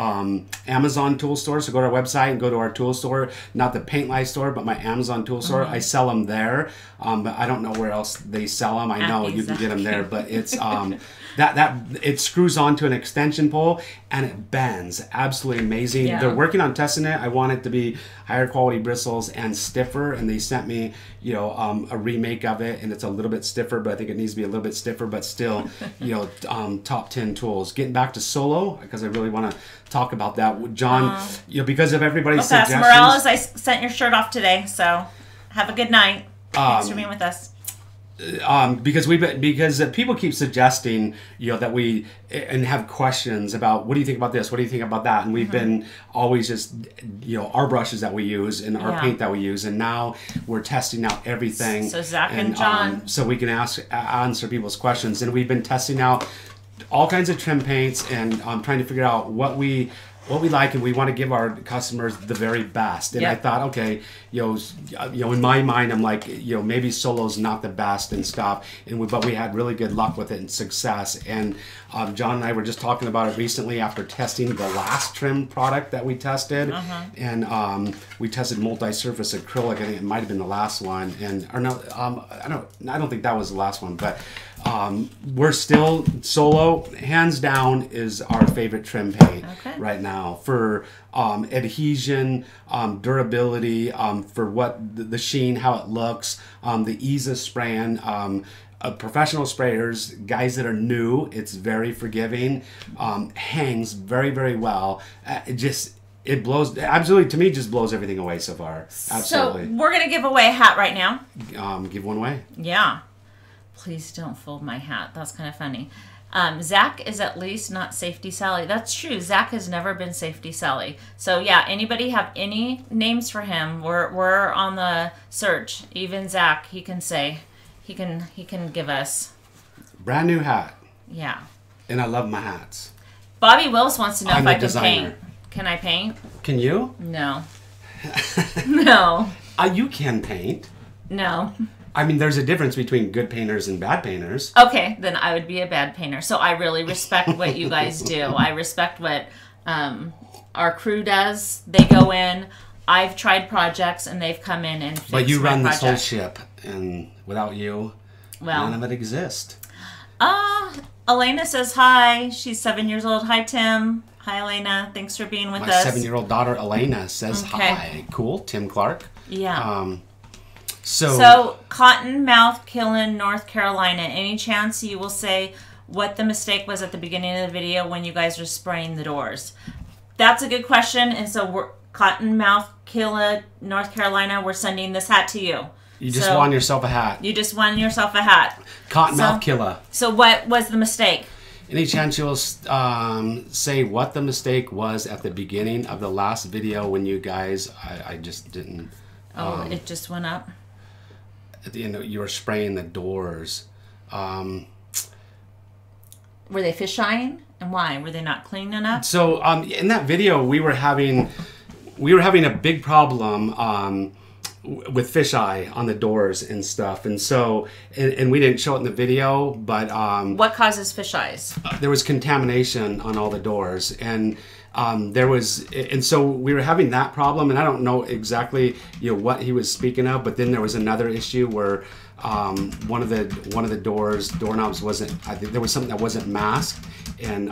Amazon tool store. So go to our website and go to our tool store, not the Paint Life store, but my Amazon tool store. I sell them there, but I don't know where else they sell them. I know you can get them there, but it's that it screws onto an extension pole and it bends. Absolutely amazing. They're working on testing it. I want it to be higher quality bristles and stiffer, and they sent me a remake of it, and it's a little bit stiffer, but I think it needs to be a little bit stiffer, but still top 10 tools. Getting back to Solo, because I really want to talk about that, John, because of everybody's suggestions. Morales, I sent your shirt off today, so have a good night. Thanks for being with us. Because people keep suggesting that we and have questions about what do you think about this, what do you think about that, and we've been always just our brushes that we use and our paint that we use, and now we're testing out everything. So Zach and John, so we can answer people's questions, and we've been testing out all kinds of trim paints and trying to figure out what we like, and we want to give our customers the very best. And I thought, okay, in my mind, I'm like, maybe Solo's not the best and stuff. But we had really good luck with it and success. And John and I were just talking about it recently after testing the last trim product that we tested. And we tested multi-surface acrylic. I think it might have been the last one. I don't think that was the last one, but we're still Solo, hands down, is our favorite trim paint right now for adhesion, durability, for what the sheen, how it looks, the ease of spraying. professional sprayers, guys that are new, it's very forgiving, hangs very, very well. It blows, absolutely, to me, just blows everything away so far. Absolutely. So we're going to give away a hat right now. Give one away. Yeah. Please don't fold my hat. That's kind of funny. Zach is at least not Safety Sally. That's true. Zach has never been Safety Sally. So yeah, anybody have any names for him? We're on the search. Even Zach, he can say, he can give us. Brand new hat. Yeah. And I love my hats. Bobby Wills wants to know if I can designer. paint. Can I paint? Can you? No. No. You can paint. No. I mean, there's a difference between good painters and bad painters. Okay, then I would be a bad painter. So I really respect what you guys do. I respect what our crew does. They go in. I've tried projects, and they've come in and fixed But you run my this whole project. ship, and without you, Well, none of it exists. Elena says hi. She's 7 years old. Hi, Tim. Hi, Elena. Thanks for being with My us. 7-year-old daughter, Elena, says Okay. hi. Cool. Tim Clark. Yeah. So Cottonmouth, Killen, North Carolina. Any chance you will say what the mistake was at the beginning of the video when you guys were spraying the doors? That's a good question. And so we're Cottonmouth, Killen, North Carolina. We're sending this hat to you. you just won yourself a hat. You just won yourself a hat. Cottonmouth Killer. So what was the mistake? Any chance you'll say what the mistake was at the beginning of the last video when you guys, I just didn't. It just went up. At the end, you were spraying the doors. Were they fisheye? And why? Were they not clean enough? So in that video, we were having a big problem with fisheye on the doors and stuff, and so and we didn't show it in the video, but What causes fisheyes? there was contamination on all the doors, and so we were having that problem, and I don't know exactly what he was speaking of, but then there was another issue where one of the doorknobs wasn't. I think there was something that wasn't masked, and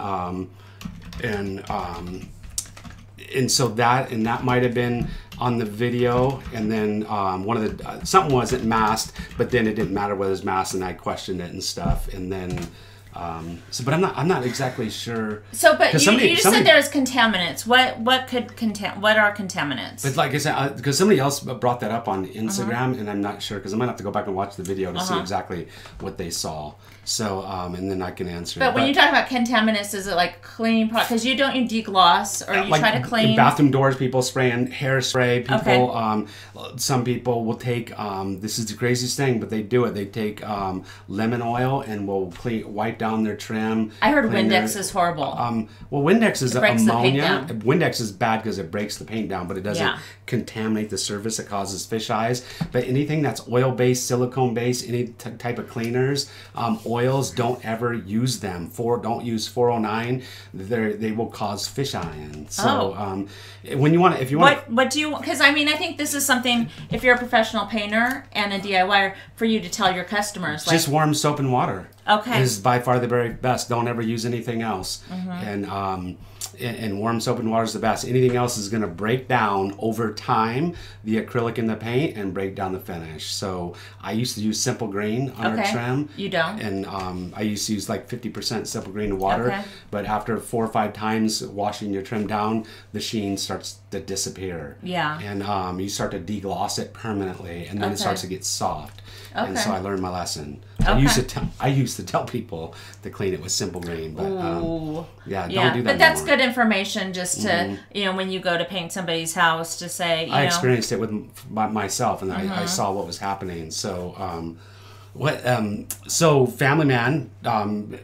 so that might have been on the video, and then something wasn't masked, but then it didn't matter whether it was masked, and I questioned it and stuff, and then. But I'm not exactly sure. So, but you just said there was contaminants. What are contaminants? But like I said, because somebody else brought that up on Instagram, and I'm not sure because I'm gonna have to go back and watch the video to see exactly what they saw. So, and then I can answer. But when you talk about contaminants, is it like cleaning product? Because you degloss or you like try to clean in bathroom doors. People spraying hairspray. People, some people will take. This is the craziest thing, but they do it. They take lemon oil and will wipe down their trim. I heard Windex is horrible. Well, Windex is ammonia. The Windex is bad because it breaks the paint down, but it doesn't contaminate the surface. It causes fish eyes. But anything that's oil-based, silicone-based, any type of cleaners, oils, don't ever use them. Don't use 409. They will cause fish eye. So when you want, if you want, what do you? Because I think this is something. If you're a professional painter and a DIYer, for you to tell your customers, just warm soap and water. Okay. Is by far the very best. Don't ever use anything else. And warm soap and water is the best. Anything else is going to break down over time the acrylic in the paint and break down the finish. So I used to use Simple Green on our trim. You don't? And I used to use like 50% Simple Green water. But after 4 or 5 times washing your trim down, the sheen starts to disappear. Yeah. And you start to degloss it permanently, and then it starts to get soft. And so I learned my lesson. So I used to tell people to clean it with Simple Green, but don't do that. But that's good information, just to when you go to paint somebody's house, to say. I experienced it with myself, and I saw what was happening. So so Family Man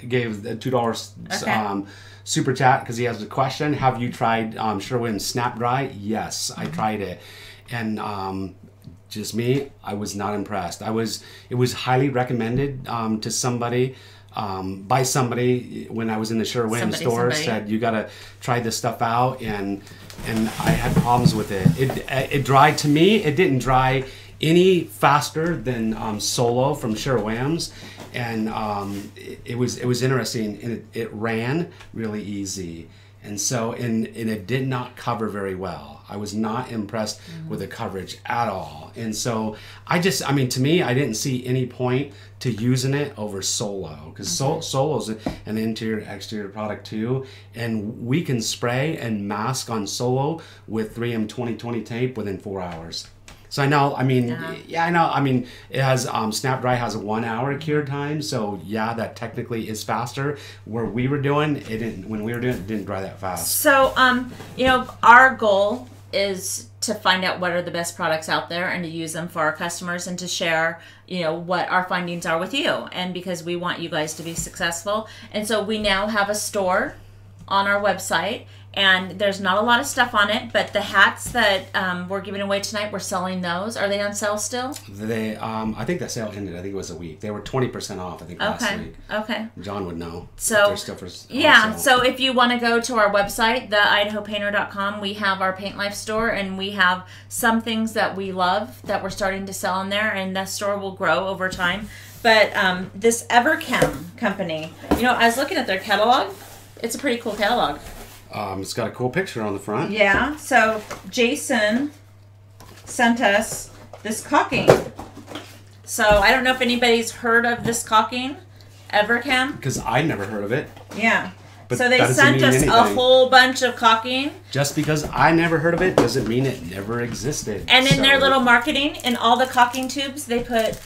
gave the $2 super chat because he has a question. Have you tried Sherwin Snap Dry? Yes, I tried it, and. Just me, I was not impressed. It was highly recommended to somebody, by somebody when I was in the Sherwin store. Said you gotta try this stuff out, and I had problems with it. It dried to me. It didn't dry any faster than Solo from Sherwin's, and it was interesting, and it ran really easy. And so, and it did not cover very well. I was not impressed with the coverage at all. And so I mean, to me, I didn't see any point to using it over Solo, because Solo's an interior exterior product too. And we can spray and mask on Solo with 3M 2020 tape within 4 hours. So I know, I mean, yeah, I know. I mean, it has, Snap Dry has a 1 hour cure time. So yeah, that technically is faster. Where we were doing, when we were doing it, didn't dry that fast. So, you know, our goal is to find out what are the best products out there and to use them for our customers and to share, you know, what our findings are with you. And because we want you guys to be successful. And so we now have a store on our website. And there's not a lot of stuff on it, but the hats that we're giving away tonight, we're selling those. Are they on sale still? They, I think that sale ended. I think it was a week. They were 20% off. I think last week. Okay. John would know. So they're still for yeah. sale. So if you want to go to our website, theidahopainter.com, we have our Paint Life store, and we have some things that we love that we're starting to sell in there, and the store will grow over time. But this Everchem company, you know, I was looking at their catalog. It's a pretty cool catalog. It's got a cool picture on the front. Yeah, so Jason sent us this caulking. So I don't know if anybody's heard of this caulking, Everchem. Because I never heard of it. Yeah. But so they that doesn't sent mean us anything. a whole bunch of caulking. Just because I never heard of it doesn't mean it never existed. And in their little marketing, in all the caulking tubes, they put...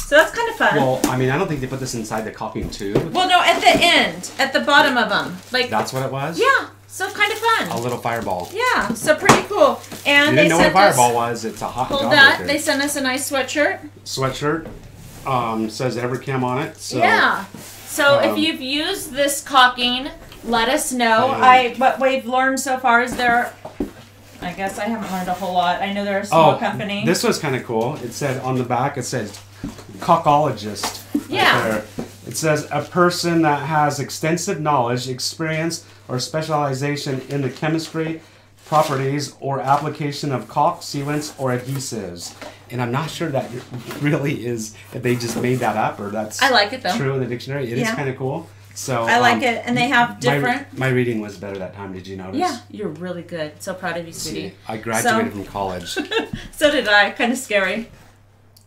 So that's kind of fun. Well, I mean, I don't think they put this inside the caulking tube. Well, no, at the end, at the bottom of them. Like That's what it was? Yeah, so kind of fun. A little fireball. Yeah, so pretty cool. And You they didn't know what a sent fireball us, was. It's a hot hold job that, maker. they sent us a nice sweatshirt. Sweatshirt. Says Everchem on it. So, Yeah. So if you've used this caulking, let us know. What we've learned so far is I guess I haven't learned a whole lot. I know they're a small company. This was kind of cool. It said on the back, it says caulkologist. Yeah. Right there. It says a person that has extensive knowledge, experience, or specialization in the chemistry, properties, or application of caulk, sealants, or adhesives. And I'm not sure that really is, if they just made that up or that's I like it though. True in the dictionary. It is kind of cool. So I like it, and they have different. My reading was better that time. Did you notice? Yeah, you're really good. So proud of you, sweetie. I graduated from college. So did I. Kind of scary.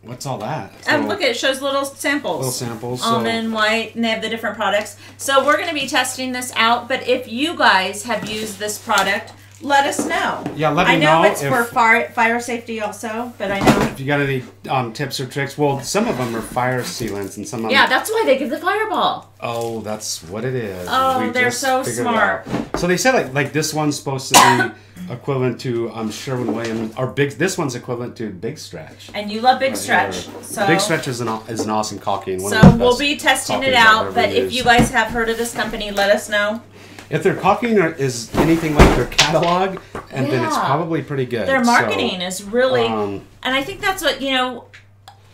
What's all that? Look, it shows little samples. Little samples. Almond, white, and they have the different products. So we're going to be testing this out, but if you guys have used this product, let us know. Yeah, let me know. I know it's for fire safety also, but I know. If you got any tips or tricks, well, some of them are fire sealants and some of them... Yeah, that's why they give the fireball. Oh, that's what it is. Oh, they're so smart. So they said like this one's supposed to be equivalent to Sherwin-Williams, or this one's equivalent to Big Stretch. And you love Big Stretch. So Big Stretch is an awesome caulking. So we'll be testing it out, but if you guys have heard of this company, let us know. If their caulking is anything like their catalog, and then it's probably pretty good. Their marketing is really, and I think that's what, you know,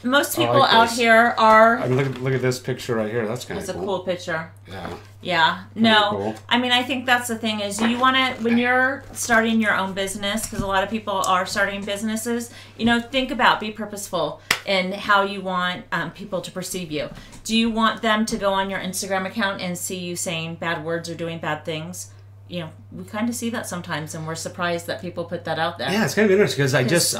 most people out here are. I mean, look at this picture right here. That's kind of cool. It's a cool picture. Yeah. Yeah. No. Cool. I mean, I think that's the thing is you want to, when you're starting your own business, because a lot of people are starting businesses, you know, think about, be purposeful in how you want people to perceive you. Do you want them to go on your Instagram account and see you saying bad words or doing bad things? You know, we kind of see that sometimes, and we're surprised that people put that out there. Yeah, it's kind of interesting because I just,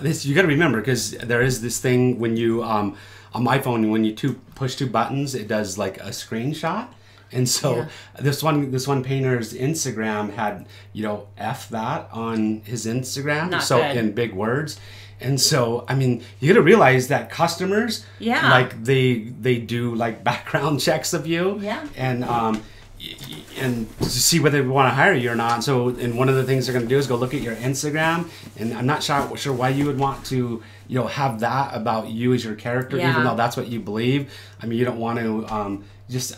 this, you got to remember, because there is this thing when you, on my phone, when you push two buttons, it does like a screenshot. And so this one painter's Instagram had, you know, F that on his Instagram. Not so good. In big words. And so, I mean, you got to realize that customers, like they do like background checks of you. Yeah. And to see whether we want to hire you or not. So, and one of the things they're going to do is go look at your Instagram, and I'm not sure why you would want to, you know, have that about you as your character, even though that's what you believe. I mean, you don't want to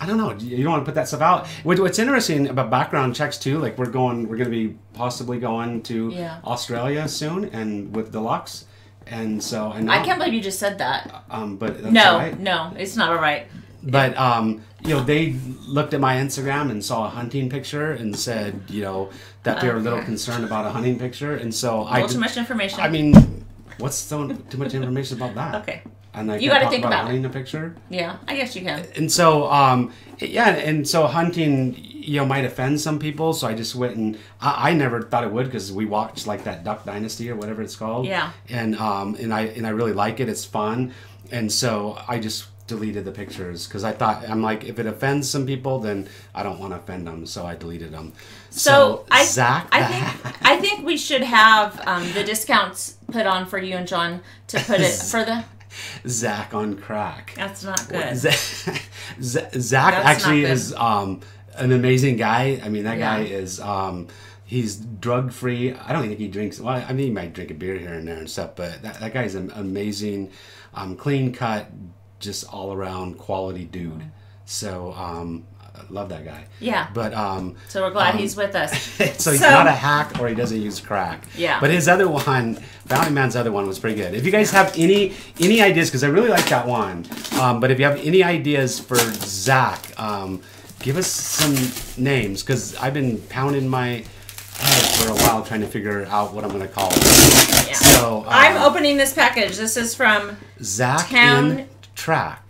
I don't know, you don't want to put that stuff out. What's interesting about background checks too, like we're going to be possibly going to Australia soon, and with Deluxe, and so I can't believe you just said that. But that's all right. No, it's not all right. But you know, they looked at my Instagram and saw a hunting picture and said, you know, that they were a little concerned about a hunting picture, and so too much information. I mean, what's too much information about that? Okay. And you got to think about hunting a picture. Yeah, I guess you can. And so, and so hunting, might offend some people, so I just went and I never thought it would because we watched like that Duck Dynasty or whatever it's called. Yeah. And I really like it. It's fun, and so I just deleted the pictures because I'm like, if it offends some people, then I don't want to offend them, so I deleted them. So Zach, I think we should have the discounts put on for you and John to put it for the. Zach on crack. That's not good. Zach actually is an amazing guy. I mean, that guy is he's drug free. I don't think he drinks. Well, I mean, he might drink a beer here and there and stuff, but that guy's an amazing, clean cut, just all around quality dude. So I love that guy. Yeah. But so we're glad he's with us. so he's not a hack or he doesn't use crack. Yeah. But his other one, Valley Man's other one was pretty good. If you guys have any ideas, because I really like that one. But if you have any ideas for Zach, give us some names, because I've been pounding my head for a while trying to figure out what I'm going to call him. Yeah. So I'm opening this package. This is from Zach in Track.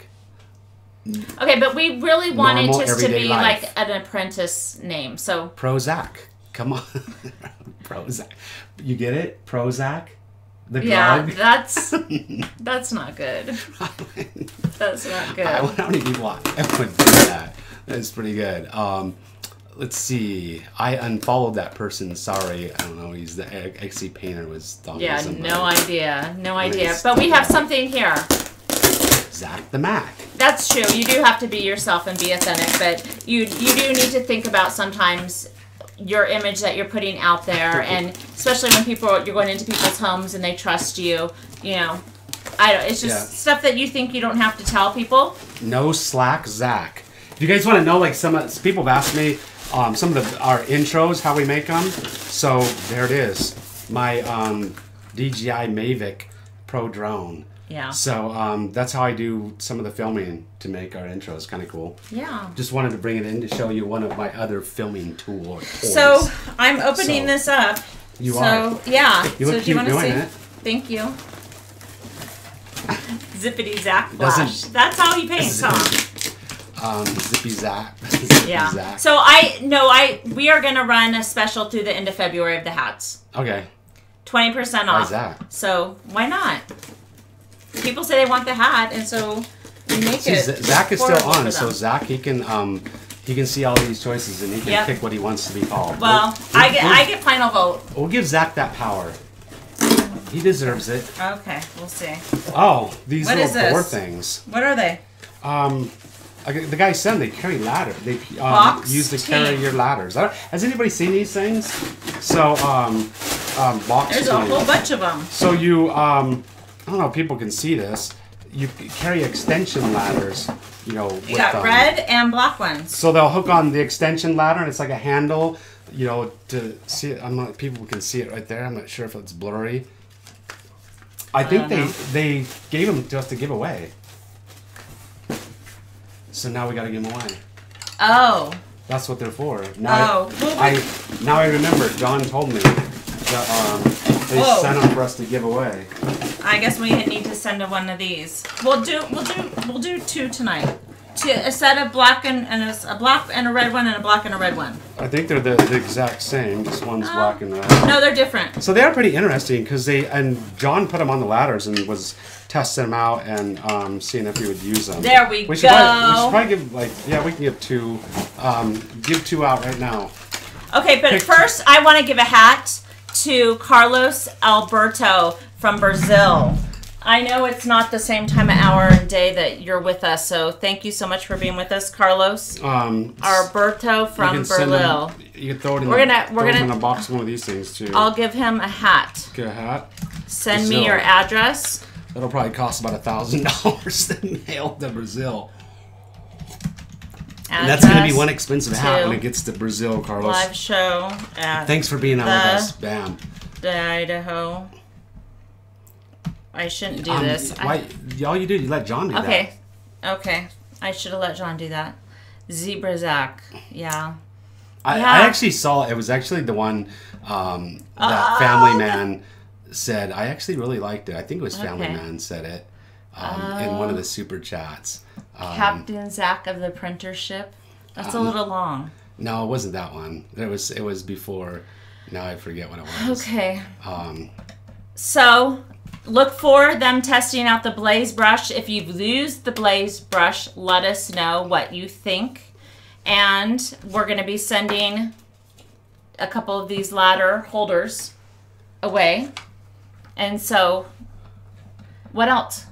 Okay, but we really want Normal, it just to be life. like an Apprentice name. So Prozac. Come on. Prozac. You get it? Prozac? The yeah, drug? that's not good. That's not good. How many people would do that? That's pretty good. Let's see. I unfollowed that person. Sorry. I don't know. He's the XC painter was talking to somebody. No idea. No idea. But we have something here. Zach the Mac. That's true. You do have to be yourself and be authentic, but you do need to think about sometimes your image that you're putting out there, and especially when you're going into people's homes and they trust you. You know, it's just stuff that you think you don't have to tell people. No slack, Zach. If you guys want to know, like some people have asked me some of our intros, how we make them. So there it is. My DJI Mavic Pro drone. Yeah. So that's how I do some of the filming to make our intros. Kind of cool. Yeah. Just wanted to bring it in to show you one of my other filming tools. So I'm opening this up. You are. Yeah. You look cute doing it. Thank you. Zippity Zach Flash. That's how he paints, huh? Zippy Zach. Yeah. Zach. So we are gonna run a special through the end of February of the hats. Okay. 20% off. Why is that? So why not? People say they want the hat, and so we make it. Zach is still on, so Zach he can see all these choices and he can pick what he wants to be called. Well, I get final vote. We'll give Zach that power. He deserves it. Okay, we'll see. Oh, these what little door things. What are they? The guy said they carry ladder. They use to carry your ladders. Has anybody seen these things? So box. There's a whole bunch of them. So you I don't know if people can see this. You carry extension ladders, you got red and black ones. So they'll hook on the extension ladder, and it's like a handle, to see it. People can see it right there. I'm not sure if it's blurry. I think they gave them to us to give away. So now we got to give them away. Oh. That's what they're for. Now I remember. John told me that they sent them for us to give away. I guess we need to send one of these. We'll do two tonight. A set of black and a black and a red one and a black and a red one. I think they're the exact same. Just one's black and red. No, they're different. So they are pretty interesting because John put them on the ladders and was testing them out and seeing if we would use them. There we go. We should probably give we can give two. Give two out right now. Okay, but first I want to give a hat to Carlos Alberto from Brazil. I know it's not the same time of hour and day that you're with us, so thank you so much for being with us, Carlos. Alberto from Brazil. You can throw it in. We're gonna in a box of one of these things too. I'll give him a hat. Get a hat. Send me your address. That'll probably cost about $1,000 to mail to Brazil. And that's going to be one expensive hat when it gets to Brazil, Carlos. Live show at Thanks for being on with us. Bam. The Idaho. I shouldn't do this. All you did, you let John do that. Okay. I should have let John do that. Zebra Zach. Yeah. I actually saw, it was actually the one that Family Man said. I actually really liked it. I think it was Family Man said it in one of the super chats. Captain Zach of the Printer Ship. That's a little long. No, it wasn't that one. It was before. Now I forget what it was. Okay. So look for them testing out the Blaze brush. If you've used the Blaze brush, let us know what you think. And we're going to be sending a couple of these ladder holders away. And so, what else?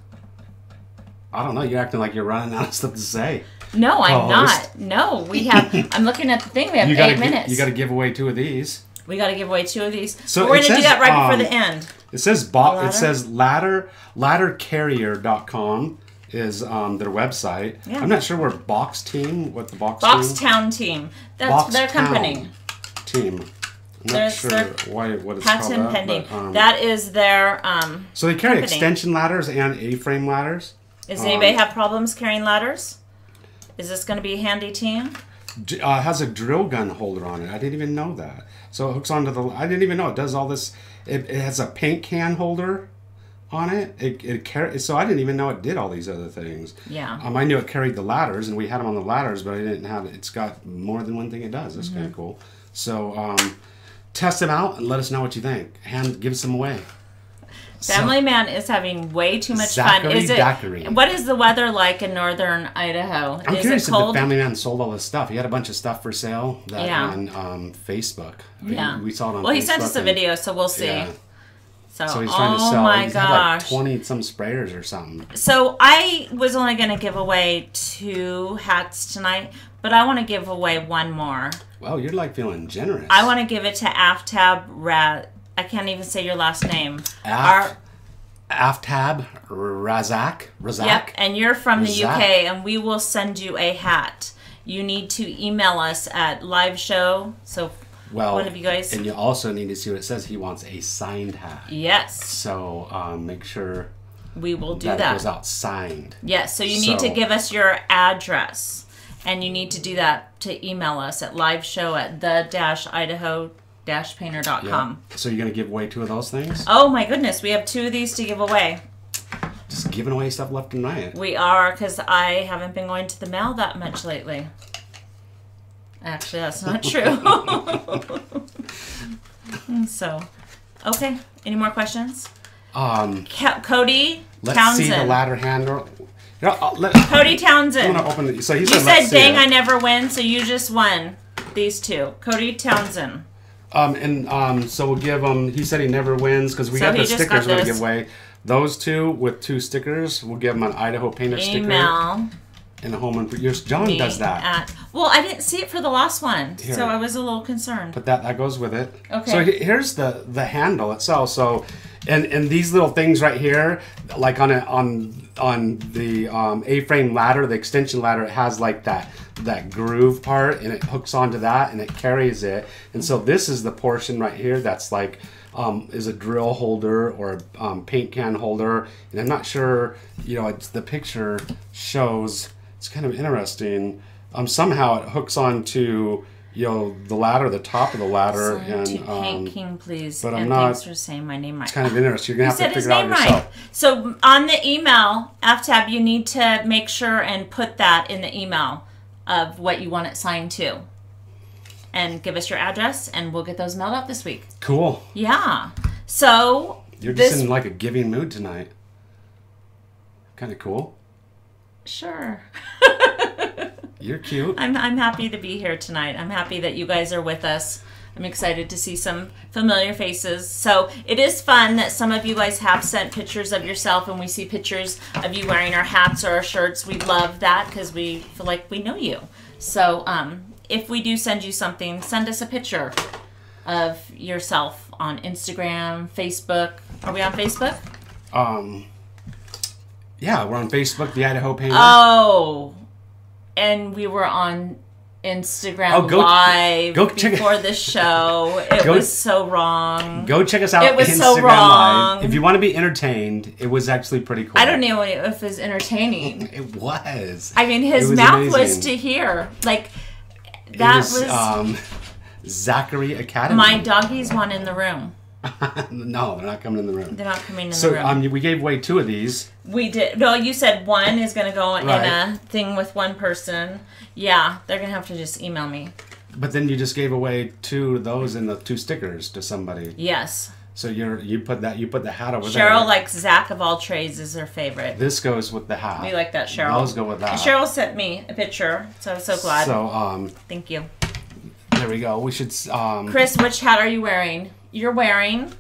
I don't know. You're acting like you're running out of stuff to say. No, I'm not. No, we have. I'm looking at the thing. We have 8 minutes. You got to give away 2 of these. We got to give away 2 of these. So we're going to do that right before the end. It says laddercarrier.com is their website. Yeah. I'm not sure where Boxtown team. That's their company. Team. I'm not sure what it's patent called. Pending. That is their so they carry company. extension ladders and A-frame ladders. Does anybody have problems carrying ladders? Is this going to be a handy team? It has a drill gun holder on it. I didn't even know that. So it hooks onto the... I didn't even know it does all this. It has a paint can holder on it. So I didn't even know it did all these other things. Yeah. I knew it carried the ladders, and we had them on the ladders, but I didn't have it. It's got more than one thing it does. That's kind of cool. So test them out and let us know what you think. And give some away. Family Man is having way too much fun. What is the weather like in northern Idaho? I'm curious if the Family Man sold all this stuff. He had a bunch of stuff for sale on Facebook. Yeah. We saw it on Facebook. Well, he sent us a video, so we'll see. Yeah. So he's trying to sell. My he's gosh. Had like 20-some sprayers or something. So I was only going to give away 2 hats tonight, but I want to give away 1 more. Well, you're like feeling generous. I want to give it to Aftab I can't even say your last name. Aftab Razak. Yep, and you're from the UK, and we will send you a hat. You need to email us at live show. So one of you guys. And you also need to see what it says. He wants a signed hat. Yes. So make sure we will do that it goes out signed. Yes. So you need to give us your address, and you need to do that to email us at live-show@the-idaho-painter.com. Yep. So you're going to give away 2 of those things? Oh my goodness, we have 2 of these to give away. Just giving away stuff left and right. We are, because I haven't been going to the mail that much lately. Actually, that's not true. So, okay. Any more questions? Cody let's Townsend. See the ladder handle. Cody Townsend. I'm going to open it. So you said, dang, I never win, so you just won these 2. Cody Townsend. So we'll give him, he said he never wins because we got the stickers we're going to give away. Those 2 with 2 stickers, we'll give him an Idaho Painter sticker. Email. And a home improvement. John does that. Well, I didn't see it for the last one, so I was a little concerned. But that goes with it. Okay. So here's the handle itself. So, and these little things right here, like on the A-frame ladder, the extension ladder, it has like that groove part, and it hooks onto that, and it carries it. And so this is the portion right here that's like is a drill holder or a paint can holder. And I'm not sure, it's the picture shows. It's kind of interesting. Somehow it hooks onto the ladder, the top of the ladder. Paint King, please. But and I'm thanks for saying my name right. It's kind of interesting. You're gonna have to figure it out yourself. Right. So on the email, Aftab, you need to make sure and put that in the email of what you want it signed to, and give us your address, and we'll get those mailed out this week. Cool. Yeah. So you're just in like a giving mood tonight. Kind of cool. Sure. You're cute. I'm happy to be here tonight. I'm happy that you guys are with us. I'm excited to see some familiar faces. So it is fun that some of you guys have sent pictures of yourself, and we see pictures of you wearing our hats or our shirts. We love that because we feel like we know you. So if we do send you something, send us a picture of yourself on Instagram, Facebook. Are we on Facebook? Yeah, we're on Facebook, the Idaho Painter. Oh, and we were on Instagram Live before the show. It was so wrong. Go check us out. It was Instagram so wrong. Live. If you want to be entertained, it was actually pretty cool. I don't know if it was entertaining. It was. I mean, his mouth was to hear. Like, that was Zachary Academy. My doggies want in the room. No, they're not coming in the room. They're not coming in the room. So we gave away 2 of these. We did. No, you said 1 is going to go in a thing with 1 person. Yeah, they're going to have to just email me. But then you just gave away 2 of those and the 2 stickers to somebody. Yes. So you put the hat over there. Cheryl likes Zach of all trades is her favorite. This goes with the hat. We like that, Cheryl. Those go with that. And Cheryl sent me a picture, so I'm so glad. So thank you. there we go. We should Chris, which hat are you wearing? You're wearing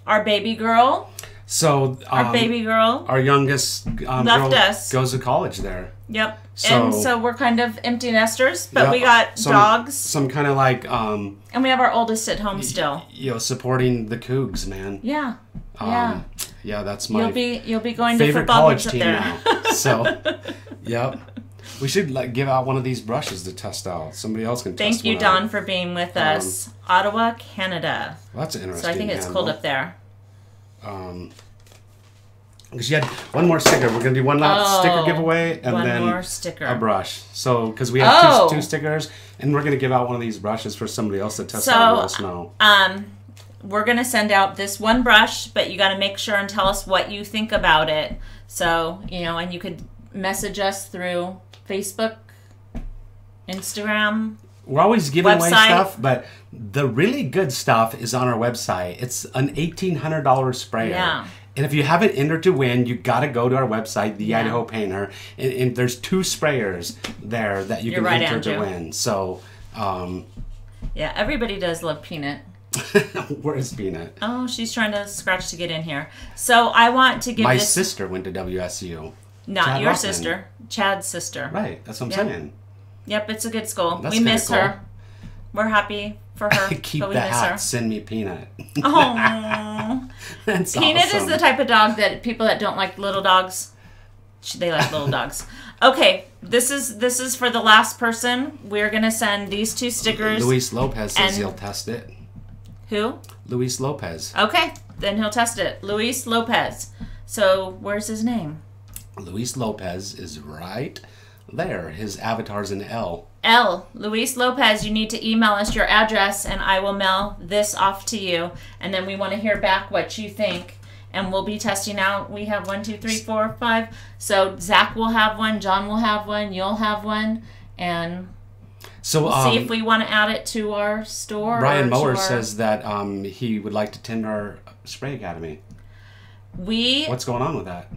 our baby girl. So our baby girl, our youngest left girl us. goes to college there. Yep. And so we're kind of empty nesters, but we got dogs. Some kind of like and we have our oldest at home still. You know, supporting the Cougs, man. Yeah. Yeah. Yeah, that's my you'll be going to favorite football college games team up there. now. So, yep. We should like give out one of these brushes to test out. Somebody else can test Thank you, one Don, out. for being with us. Ottawa, Canada. Well, that's an interesting. So I think it's cold up there. Because you had one more sticker. We're going to do one last sticker giveaway and one then more sticker. a brush. So, because we have two stickers, and we're going to give out one of these brushes for somebody else to test out and let us know. We're going to send out this one brush, but you got to make sure and tell us what you think about it. So, you know, and you could message us through Facebook, Instagram. We're always giving away website. stuff, but the really good stuff is on our website. It's an $1,800 sprayer. Yeah. And if you haven't entered to win, you got to go to our website, the Idaho Painter, and there's 2 sprayers there that you can enter to win. So, yeah, everybody does love Peanut. where's Peanut? Oh, she's trying to scratch to get in here. So I want to give My this... sister went to WSU. Not Chad your Rothman. sister. Chad's sister. Right, that's what I'm saying. Yep, it's a good school. That's we miss cool. her. We're happy for her. Keep but we the miss hat. her. Send me Peanut. Oh, That's Peanut awesome. is the type of dog that people that don't like little dogs, they like little dogs. Okay, this is for the last person. We're gonna send these 2 stickers. Luis Lopez says he'll test it. Who? Luis Lopez. Okay, then he'll test it. Luis Lopez. So where's his name? Luis Lopez is right there. His avatar's an L. L. Luis Lopez, you need to email us your address and I will mail this off to you. And then we want to hear back what you think. And we'll be testing out. We have 1, 2, 3, 4, 5. So Zach will have one, John will have one, you'll have one. And so we'll see if we want to add it to our store. Brian Mower says that he would like to attend our Spray Academy. What's going on with that?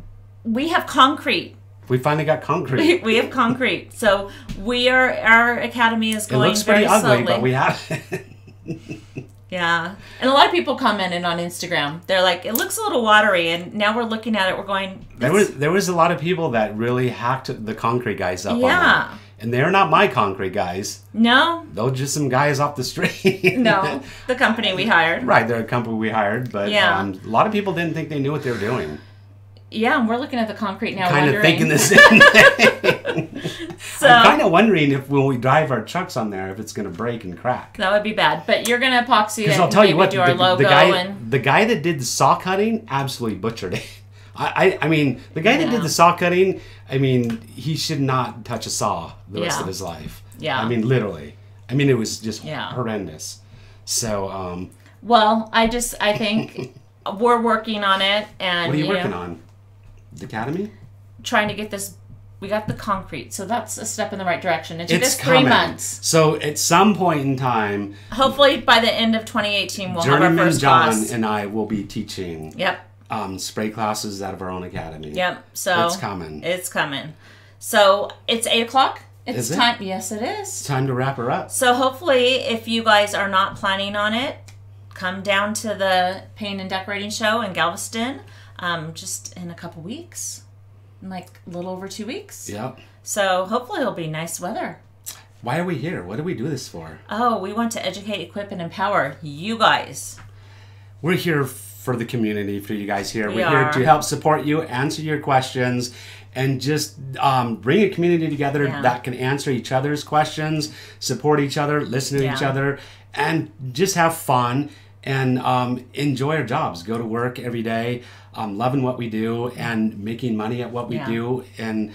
We have concrete. We finally got concrete. We have concrete. So our academy is going it looks pretty very ugly, slowly. but we have it. Yeah. And a lot of people commented on Instagram. They're like, it looks a little watery. And now we're looking at it, we're going... There was a lot of people that really hacked the concrete guys up on that. And they're not my concrete guys. No. Those are just some guys off the street. No. The company we hired. Right, they're a company we hired. But a lot of people didn't think they knew what they were doing. Yeah, and we're looking at the concrete now, kind wondering. of thinking the same thing. So, I'm kind of wondering if when we drive our trucks on there, if it's going to break and crack. That would be bad. But you're going to epoxy it. Because I'll tell you what, do our logo the guy that did the saw cutting absolutely butchered it. I mean, the guy that did the saw cutting, I mean, he should not touch a saw the rest of his life. Yeah. I mean, literally. I mean, it was just horrendous. So, well, I think we're working on it. And what are you working on? The academy? Trying to get this. We got the concrete, so that's a step in the right direction. It took us 3 months. So at some point in time, hopefully by the end of 2018, we'll have our first class. John and I will be teaching. Yep. Spray classes out of our own academy. Yep. So it's coming. It's coming. So it's 8:00. It's time. Yes, it is. It's time to wrap her up. So hopefully, if you guys are not planning on it, come down to the Paint and Decorating Show in Galveston. Just in a couple weeks, in like a little over 2 weeks. Yep. So hopefully it'll be nice weather. Why are we here? What do we do this for? Oh, we want to educate, equip, and empower you guys. We're here for the community, for you guys here. We're here to help support you, answer your questions, and just bring a community together that can answer each other's questions, support each other, listen to each other, and just have fun and enjoy our jobs. Go to work every day, loving what we do and making money at what we do. And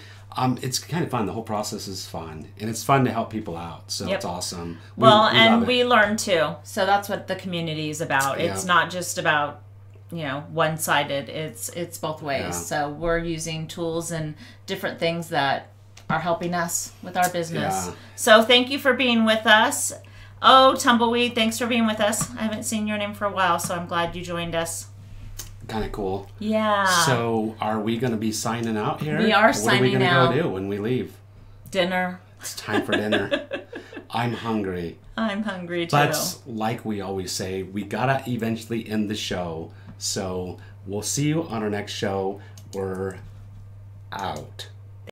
it's kind of fun. The whole process is fun. And it's fun to help people out. So it's awesome. We learn too. So that's what the community is about. It's not just about, one-sided. It's both ways. Yeah. So we're using tools and different things that are helping us with our business. Yeah. So thank you for being with us. Oh, Tumbleweed, thanks for being with us. I haven't seen your name for a while, so I'm glad you joined us. Kind of cool. Yeah. So, are we going to be signing out here? We are signing out. What are we going to go do when we leave? Dinner. It's time for dinner. I'm hungry. I'm hungry too. But like we always say, we gotta eventually end the show. So we'll see you on our next show. We're out.